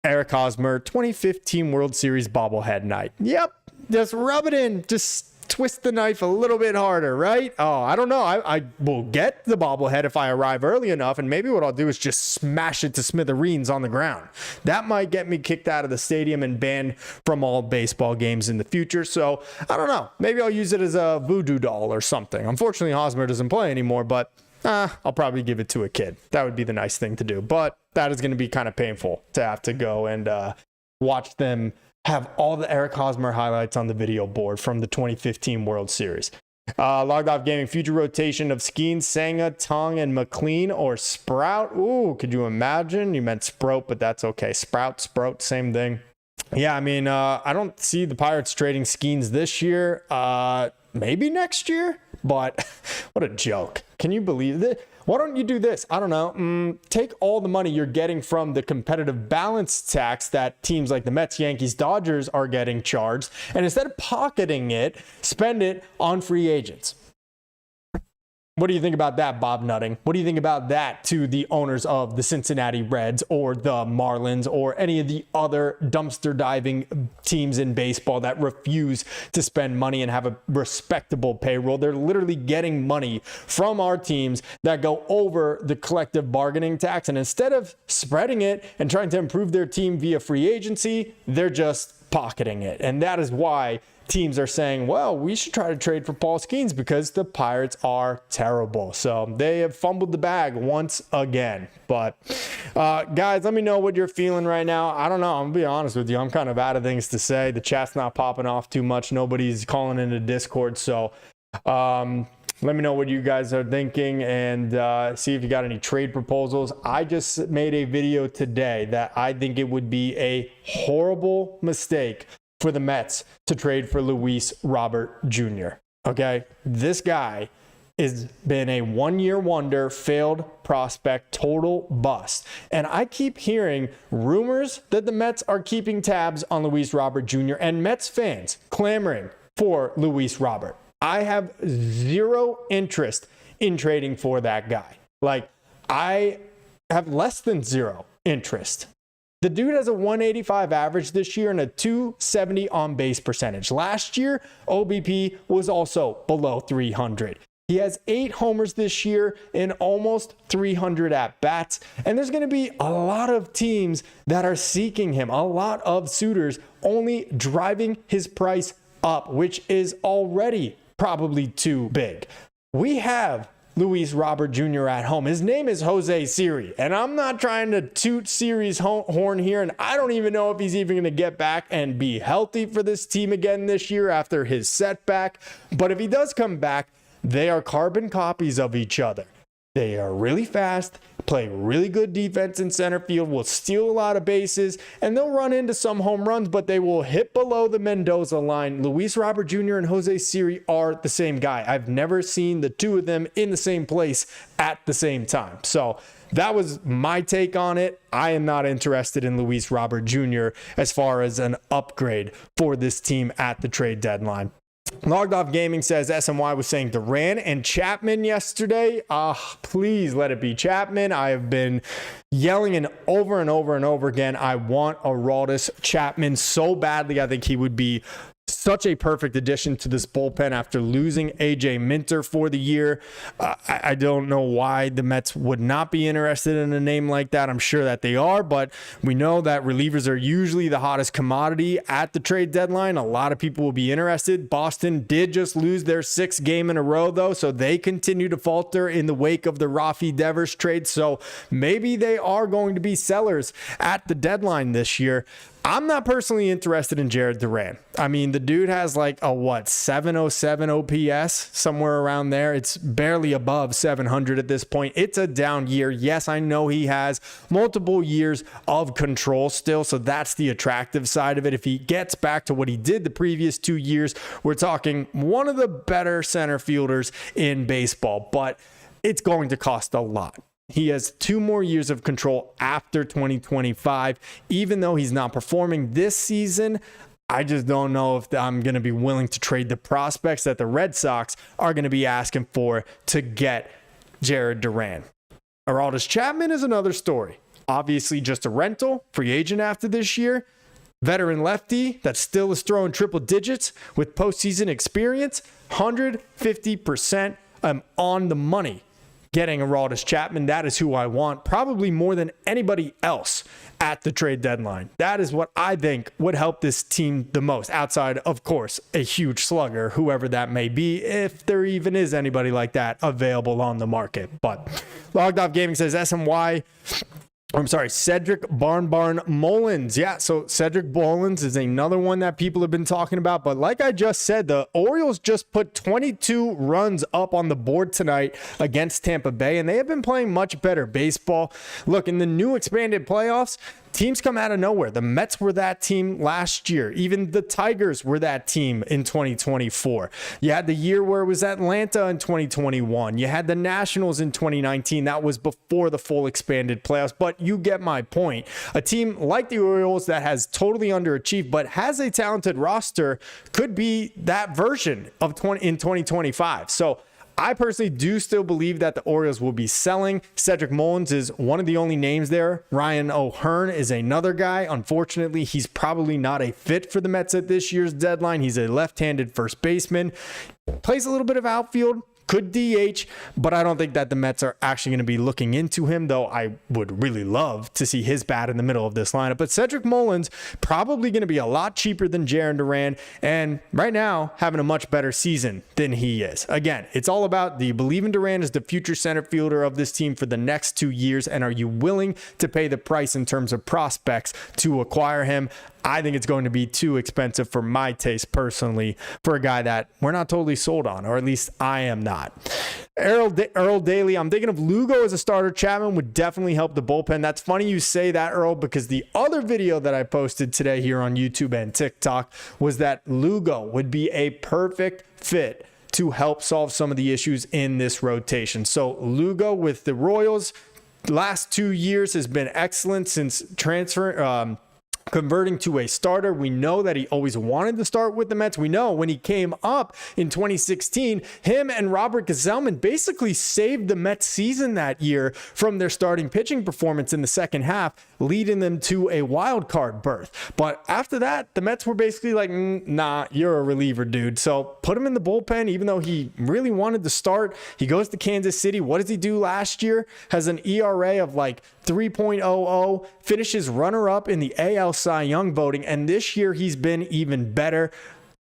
Eric Hosmer 2015 World Series bobblehead night. Yep, just rub it in. Just twist the knife a little bit harder, right? Oh, I don't know. I will get the bobblehead if I arrive early enough, and maybe what I'll do is just smash it to smithereens on the ground. That might get me kicked out of the stadium and banned from all baseball games in the future. So I don't know. Maybe I'll use it as a voodoo doll or something. Unfortunately, Hosmer doesn't play anymore, but I'll probably give it to a kid. That would be the nice thing to do. But that is going to be kind of painful to have to go and watch them have all the Eric Hosmer highlights on the video board from the 2015 World Series. Logged Off Gaming, future rotation of Skeens, Senga, Tong, and McLean or Sprout. Ooh, could you imagine? You meant Sprout, but that's okay. Sprout, same thing. Yeah, I mean, I don't see the Pirates trading Skeens this year. Maybe next year, but what a joke. Can you believe it? Why don't you do this? I don't know. Take all the money you're getting from the competitive balance tax that teams like the Mets, Yankees, Dodgers are getting charged, and instead of pocketing it, spend it on free agents. What do you think about that, Bob Nutting? What do you think about that to the owners of the Cincinnati Reds or the Marlins or any of the other dumpster diving teams in baseball that refuse to spend money and have a respectable payroll? They're literally getting money from our teams that go over the collective bargaining tax. And instead of spreading it and trying to improve their team via free agency, they're just pocketing it. And that is why teams are saying, well, we should try to trade for Paul Skeens because the Pirates are terrible. So they have fumbled the bag once again. But guys, let me know what you're feeling right now. I don't know. I'm going to be honest with you. I'm kind of out of things to say. The chat's not popping off too much. Nobody's calling into Discord. So let me know what you guys are thinking and see if you got any trade proposals. I just made a video today that I think it would be a horrible mistake for the Mets to trade for Luis Robert Jr. Okay? This guy has been a one-year wonder, failed prospect, total bust. And I keep hearing rumors that the Mets are keeping tabs on Luis Robert Jr. and Mets fans clamoring for Luis Robert. I have zero interest in trading for that guy. Like, I have less than zero interest. The dude has a 185 average this year and a 270 on base percentage. Last year, OBP was also below 300. He has 8 homers this year and almost 300 at-bats. And there's going to be a lot of teams that are seeking him, a lot of suitors only driving his price up, which is already probably too big. We have Luis Robert Jr. at home. His name is Jose Siri, and I'm not trying to toot Siri's horn here, and I don't even know if he's even going to get back and be healthy for this team again this year after his setback. But if he does come back, they are carbon copies of each other. They are really fast, play really good defense in center field, will steal a lot of bases, and they'll run into some home runs, but they will hit below the Mendoza line. Luis Robert Jr. and Jose Siri are the same guy. I've never seen the two of them in the same place at the same time. So that was my take on it. I am not interested in Luis Robert Jr. as far as an upgrade for this team at the trade deadline. Logged Off Gaming says SMY was saying Duran and Chapman yesterday. Please let it be Chapman. I have been yelling and over again. I want Aroldis Chapman so badly. I think he would be such a perfect addition to this bullpen after losing AJ Minter for the year. I don't know why the Mets would not be interested in a name like that. I'm sure that they are, but we know that relievers are usually the hottest commodity at the trade deadline. A lot of people will be interested. Boston did just lose their 6th game in a row, though, so they continue to falter in the wake of the Rafi Devers trade. So maybe they are going to be sellers at the deadline this year. I'm not personally interested in Jared Duran. I mean, the dude has like a 707 OPS, somewhere around there. It's barely above 700 at this point. It's a down year. Yes, I know he has multiple years of control still, so that's the attractive side of it. If he gets back to what he did the previous 2 years, we're talking one of the better center fielders in baseball, but it's going to cost a lot. He has 2 more years of control after 2025. Even though he's not performing this season, I just don't know if I'm going to be willing to trade the prospects that the Red Sox are going to be asking for to get Jared Duran. Aroldis Chapman is another story. Obviously just a rental, free agent after this year. Veteran lefty that still is throwing triple digits with postseason experience. 150% on the money. Getting Aroldis Chapman, that is who I want, probably more than anybody else at the trade deadline. That is what I think would help this team the most, outside, of course, a huge slugger, whoever that may be, if there even is anybody like that available on the market. But Logged Off Gaming says Cedric Barn Mullins. Yeah, so Cedric Mullins is another one that people have been talking about. But like I just said, the Orioles just put 22 runs up on the board tonight against Tampa Bay, and they have been playing much better baseball. Look, in the new expanded playoffs, teams come out of nowhere. The Mets were that team last year. Even the Tigers were that team in 2024. You had the year where it was Atlanta in 2021. You had the Nationals in 2019. That was before the full expanded playoffs. But you get my point. A team like the Orioles that has totally underachieved but has a talented roster could be that version of in 2025. So I personally do still believe that the Orioles will be selling. Cedric Mullins is one of the only names there. Ryan O'Hearn is another guy. Unfortunately, he's probably not a fit for the Mets at this year's deadline. He's a left-handed first baseman. Plays a little bit of outfield. Could DH, but I don't think that the Mets are actually going to be looking into him, though I would really love to see his bat in the middle of this lineup. But Cedric Mullins probably going to be a lot cheaper than Jarren Duran, and right now having a much better season than he is. Again, it's all about, do you believe in Duran as the future center fielder of this team for the next 2 years, and are you willing to pay the price in terms of prospects to acquire him? I think it's going to be too expensive for my taste personally for a guy that we're not totally sold on, or at least I am not. Earl Daly, I'm thinking of Lugo as a starter. Chapman would definitely help the bullpen. That's funny you say that, Earl, because the other video that I posted today here on YouTube and TikTok was that Lugo would be a perfect fit to help solve some of the issues in this rotation. So Lugo with the Royals last 2 years has been excellent since converting to a starter. We know that he always wanted to start with the Mets. We know when he came up in 2016, him and Robert Gsellman basically saved the Mets season that year from their starting pitching performance in the second half, leading them to a wild card berth. But after that, the Mets were basically like, nah, you're a reliever, dude. So put him in the bullpen, even though he really wanted to start. He goes to Kansas City. What does he do last year? Has an ERA of like 3.00, finishes runner-up in the AL Cy Young voting, and this year he's been even better.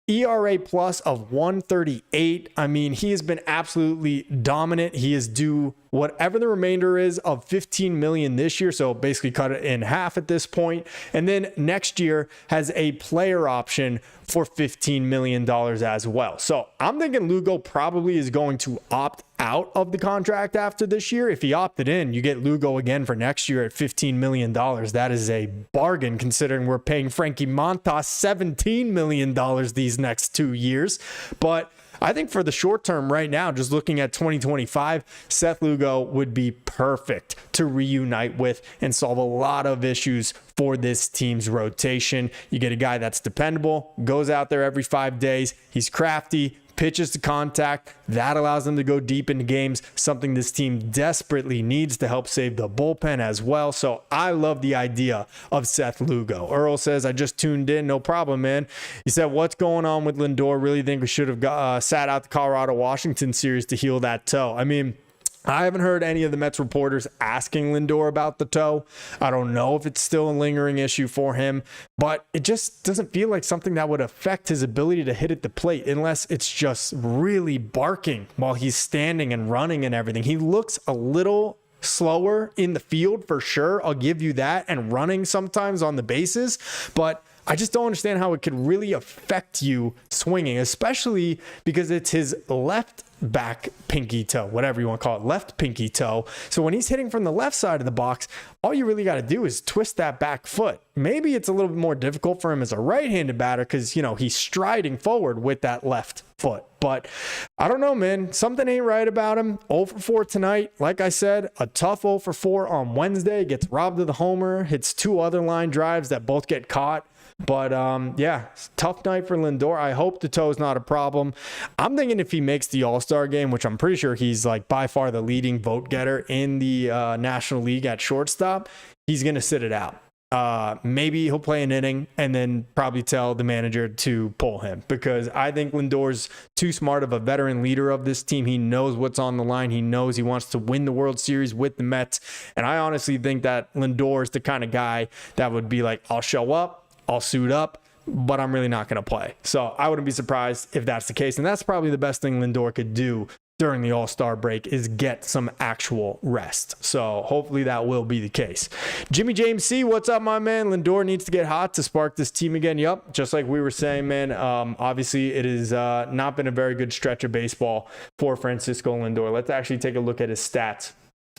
ERA plus of 138. I mean, he has been absolutely dominant. He is due whatever the remainder is of $15 million this year, so basically cut it in half at this point. And then next year has a player option for $15 million as well. So I'm thinking Lugo probably is going to opt out of the contract after this year. If he opted in, you get Lugo again for next year at $15 million. That is a bargain considering we're paying Frankie Montas $17 million these next 2 years. But I think for the short term right now, just looking at 2025, Seth Lugo would be perfect to reunite with and solve a lot of issues for this team's rotation. You get a guy that's dependable, goes out there every 5 days. He's crafty, pitches to contact. That allows them to go deep into games, something this team desperately needs to help save the bullpen as well. So I love the idea of Seth Lugo. Earl says, I just tuned in. No problem, man. He said, what's going on with Lindor? Really think we should have sat out the Colorado-Washington series to heal that toe. I mean, I haven't heard any of the Mets reporters asking Lindor about the toe. I don't know if it's still a lingering issue for him, but it just doesn't feel like something that would affect his ability to hit at the plate unless it's just really barking while he's standing and running and everything. He looks a little slower in the field for sure. I'll give you that, and running sometimes on the bases, but I just don't understand how it could really affect you swinging, especially because it's his left back pinky toe, whatever you want to call it, left pinky toe. So when he's hitting from the left side of the box, all you really got to do is twist that back foot. Maybe it's a little bit more difficult for him as a right-handed batter because, you know, he's striding forward with that left foot. But I don't know, man. Something ain't right about him. 0 for 4 tonight. Like I said, a tough 0 for 4 on Wednesday. Gets robbed of the homer. Hits 2 other line drives that both get caught. But yeah, tough night for Lindor. I hope the toe is not a problem. I'm thinking if he makes the All-Star game, which I'm pretty sure he's like by far the leading vote getter in the National League at shortstop, he's going to sit it out. Maybe he'll play an inning and then probably tell the manager to pull him, because I think Lindor's too smart of a veteran leader of this team. He knows what's on the line. He knows he wants to win the World Series with the Mets. And I honestly think that Lindor is the kind of guy that would be like, I'll show up, I'll suit up, but I'm really not going to play. So I wouldn't be surprised if that's the case. And that's probably the best thing Lindor could do during the All-Star break, is get some actual rest. So hopefully that will be the case. Jimmy James C, what's up, my man? Lindor needs to get hot to spark this team again. Yup, just like we were saying, man. Obviously, it has not been a very good stretch of baseball for Francisco Lindor. Let's actually take a look at his stats.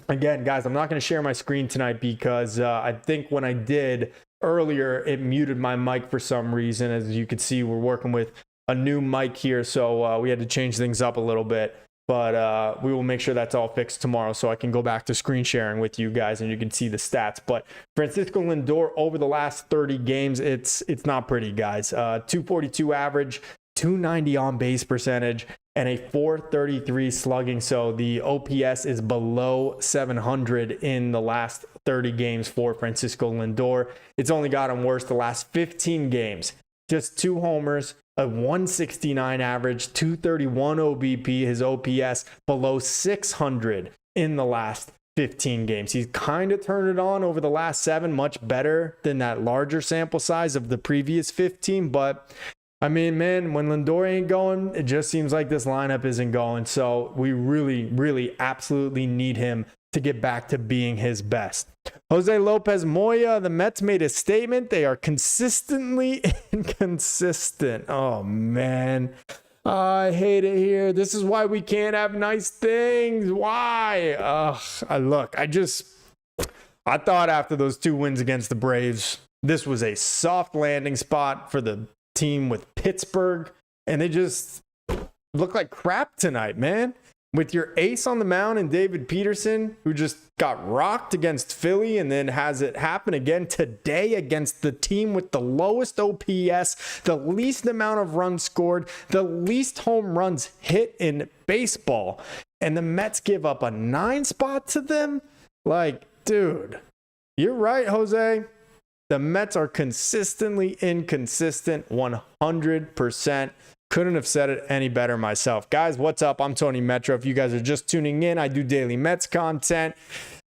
Again, guys, I'm not going to share my screen tonight because I think when I did earlier, it muted my mic for some reason. As you can see, we're working with a new mic here, so we had to change things up a little bit. But we will make sure that's all fixed tomorrow so I can go back to screen sharing with you guys and you can see the stats. But Francisco Lindor over the last 30 games, it's not pretty, guys. 242 average, 290 on base percentage, and a 433 slugging. So the OPS is below 700 in the last 30 games for Francisco Lindor. It's only gotten worse the last 15 games. Just 2 homers, a 169 average, 231 OBP, his OPS below 600 in the last 15 games. He's kind of turned it on over the last 7, much better than that larger sample size of the previous 15. But I mean, man, when Lindor ain't going, it just seems like this lineup isn't going. So we really, really absolutely need him to get back to being his best. Jose Lopez Moya, the Mets made a statement. They are consistently inconsistent. Oh, man. I hate it here. This is why we can't have nice things. Why? I thought after those 2 wins against the Braves, this was a soft landing spot for the team with Pittsburgh, and they just look like crap tonight, man. With your ace on the mound and David Peterson, who just got rocked against Philly and then has it happen again today against the team with the lowest OPS, the least amount of runs scored, the least home runs hit in baseball, and the Mets give up a 9 spot to them? Like, dude, you're right, Jose. The Mets are consistently inconsistent 100%. Couldn't have said it any better myself. Guys, what's up? I'm Tony Metro. If you guys are just tuning in, I do daily Mets content.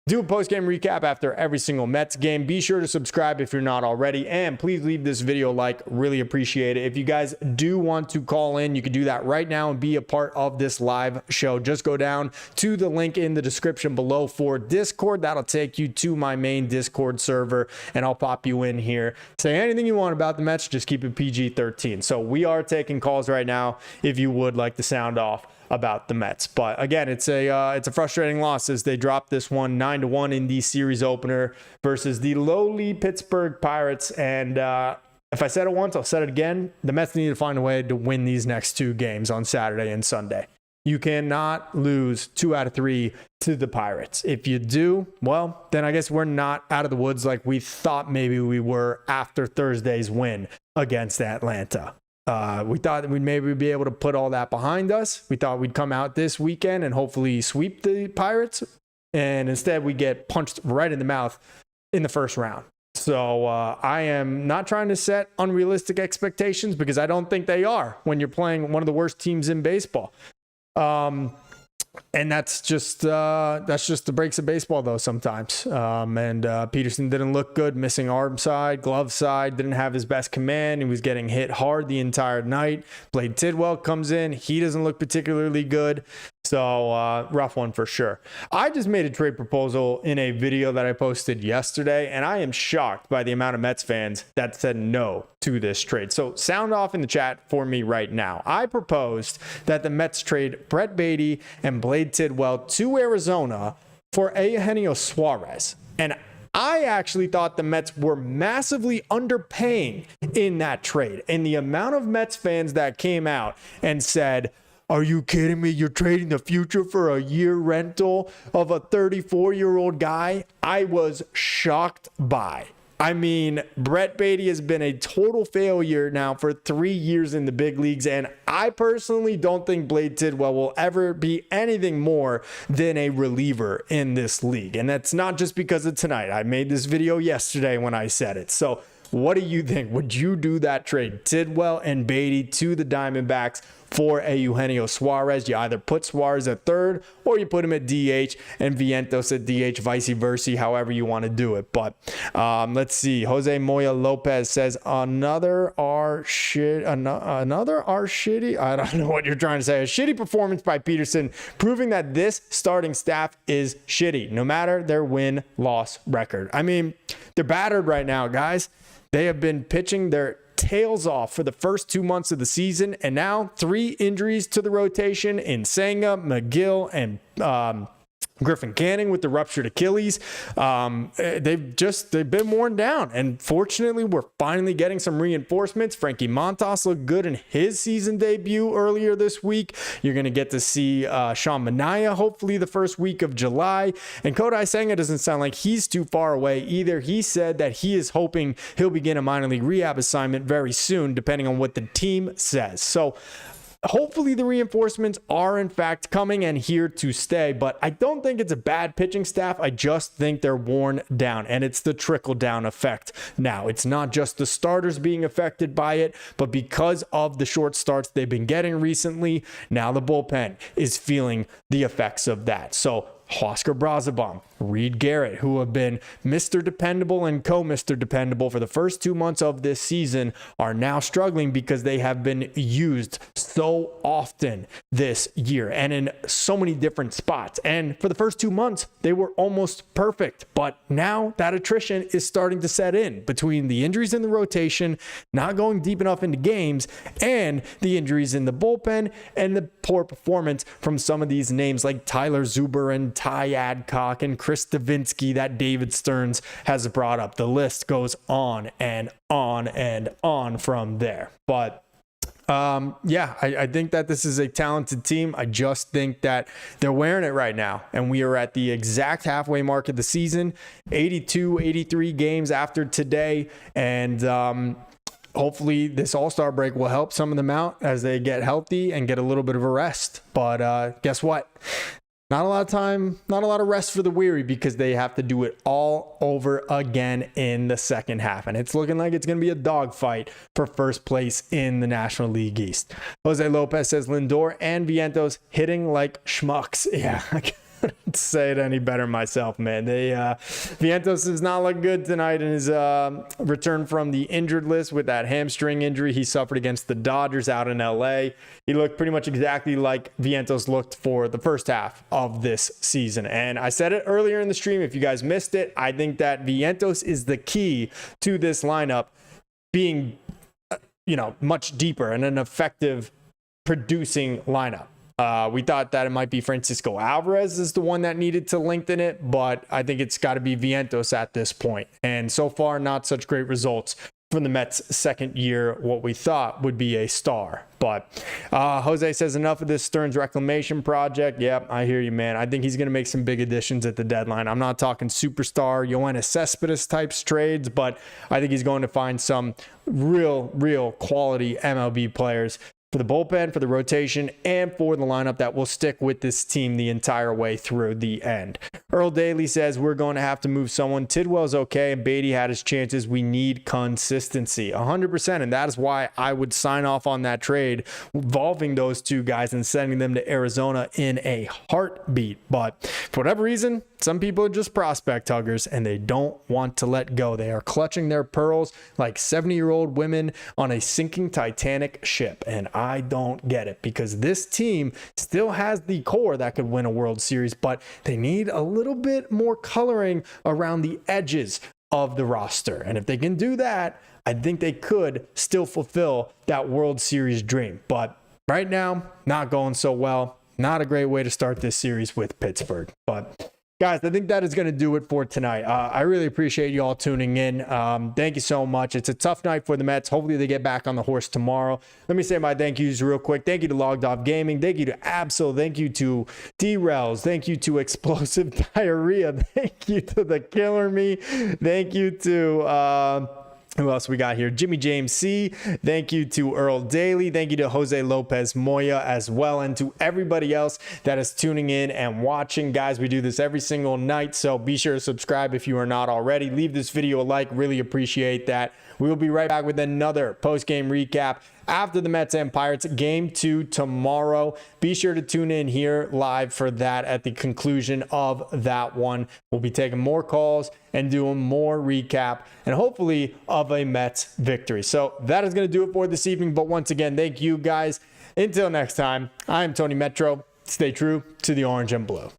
Do a post-game recap after every single Mets game. Be sure to subscribe if you're not already, and please leave this video a like. Really appreciate it. If you guys do want to call in, you can do that right now and be a part of this live show. Just go down to the link in the description below for Discord. That'll take you to my main Discord server, and I'll pop you in here. Say anything you want about the Mets, just keep it PG-13. So we are taking calls right now if you would like to sound off about the Mets. But again, it's a frustrating loss as they dropped this one 9-1 in the series opener versus the lowly Pittsburgh Pirates. And if I said it once, I'll say it again. The Mets need to find a way to win these next 2 games on Saturday and Sunday. You cannot lose 2 out of 3 to the Pirates. If you do, well, then I guess we're not out of the woods like we thought maybe we were after Thursday's win against Atlanta. We thought that we'd maybe be able to put all that behind us. We thought we'd come out this weekend and hopefully sweep the Pirates. And instead we get punched right in the mouth in the first round. So I am not trying to set unrealistic expectations because I don't think they are when you're playing one of the worst teams in baseball. And that's just the breaks of baseball, though, sometimes. And Peterson didn't look good, missing arm side, glove side, didn't have his best command. He was getting hit hard the entire night. Blade Tidwell comes in. He doesn't look particularly good. So rough one for sure. I just made a trade proposal in a video that I posted yesterday, and I am shocked by the amount of Mets fans that said no to this trade. So sound off in the chat for me right now. I proposed that the Mets trade Brett Baty and Blade Tidwell to Arizona for Eugenio Suarez. And I actually thought the Mets were massively underpaying in that trade. And the amount of Mets fans that came out and said, "Are you kidding me? You're trading the future for a year rental of a 34-year-old guy?" I was shocked by. I mean, Brett Baty has been a total failure now for 3 years in the big leagues, and I personally don't think Blade Tidwell will ever be anything more than a reliever in this league. And that's not just because of tonight. I made this video yesterday when I said it. So what do you think? Would you do that trade? Tidwell and Baty to the Diamondbacks for a Eugenio Suarez. You either put Suarez at third or you put him at DH and Vientos at DH, vice versa, however you want to do it. But let's see. Jose Moya Lopez says another shitty. I don't know what you're trying to say. A shitty performance by Peterson, proving that this starting staff is shitty, no matter their win-loss record. I mean, they're battered right now, guys. They have been pitching their tails off for the first 2 months of the season, and now 3 injuries to the rotation in Senga, McGill, and Griffin Canning with the ruptured Achilles. They've been worn down, and fortunately we're finally getting some reinforcements. Frankie Montas looked good in his season debut earlier this week. You're going to get to see Sean Manaea hopefully the first week of July, and Kodai Senga doesn't sound like he's too far away either. He said that he is hoping he'll begin a minor league rehab assignment very soon, depending on what the team says. So hopefully the reinforcements are in fact coming and here to stay, but I don't think it's a bad pitching staff. I just think they're worn down, and it's the trickle down effect. Now, it's not just the starters being affected by it, but because of the short starts they've been getting recently, now the bullpen is feeling the effects of that. So Oscar Brazabaum, Reed Garrett, who have been Mr. Dependable and co-Mr. Dependable for the first 2 months of this season, are now struggling because they have been used so often this year and in so many different spots. And for the first 2 months, they were almost perfect. But now that attrition is starting to set in between the injuries in the rotation, not going deep enough into games, and the injuries in the bullpen and the poor performance from some of these names like Tyler Zuber and Ty Adcock and Chris Davinsky that David Stearns has brought up. The list goes on and on and on from there. But yeah, I think that this is a talented team. I just think that they're wearing it right now. And we are at the exact halfway mark of the season, 82, 83 games after today. And hopefully this all-star break will help some of them out as they get healthy and get a little bit of a rest. But guess what? Not a lot of time, not a lot of rest for the weary, because they have to do it all over again in the second half. And it's looking like it's going to be a dogfight for first place in the National League East. Jose Lopez says Lindor and Vientos hitting like schmucks. Yeah, I couldn't say it any better myself, man. Vientos does not look good tonight in his return from the injured list with that hamstring injury he suffered against the Dodgers out in LA. He looked pretty much exactly like Vientos looked for the first half of this season. And I said it earlier in the stream, if you guys missed it, I think that Vientos is the key to this lineup being, much deeper and an effective producing lineup. We thought that it might be Francisco Alvarez is the one that needed to lengthen it, but I think it's got to be Vientos at this point. And so far, not such great results from the Mets' second year, what we thought would be a star. But Jose says enough of this Stearns reclamation project. Yep, I hear you, man. I think he's going to make some big additions at the deadline. I'm not talking superstar Yoenis Cespedes types trades, but I think he's going to find some real quality MLB players for the bullpen, for the rotation, and for the lineup that will stick with this team the entire way through the end. Earl Daly says we're going to have to move someone. Tidwell's okay, and Beatty had his chances. We need consistency, 100%, and that is why I would sign off on that trade involving those two guys and sending them to Arizona in a heartbeat. But for whatever reason, some people are just prospect huggers, and they don't want to let go. They are clutching their pearls like 70-year-old women on a sinking Titanic ship, and I don't get it, because this team still has the core that could win a World Series, but they need a little bit more coloring around the edges of the roster. And if they can do that, I think they could still fulfill that World Series dream. But right now, not going so well. Not a great way to start this series with Pittsburgh. But guys, I think that is going to do it for tonight. I really appreciate you all tuning in. Thank you so much. It's a tough night for the Mets. Hopefully they get back on the horse tomorrow. Let me say my thank yous real quick. Thank you to Logged Off Gaming. Thank you to Absol. Thank you to D-Rels. Thank you to Explosive Diarrhea. Thank you to The Killer Me. Thank you to... who else we got here? Jimmy James C. Thank you to Earl Daly. Thank you to Jose Lopez Moya as well, and to everybody else that is tuning in and watching. Guys, we do this every single night, so be sure to subscribe if you are not already. Leave this video a like. Really appreciate that. We will be right back with another post-game recap after the Mets and Pirates Game 2 tomorrow. Be sure to tune in here live for that at the conclusion of that one. We'll be taking more calls and doing more recap and hopefully of a Mets victory. So that is going to do it for this evening. But once again, thank you guys. Until next time, I'm Tony Metro. Stay true to the orange and blue.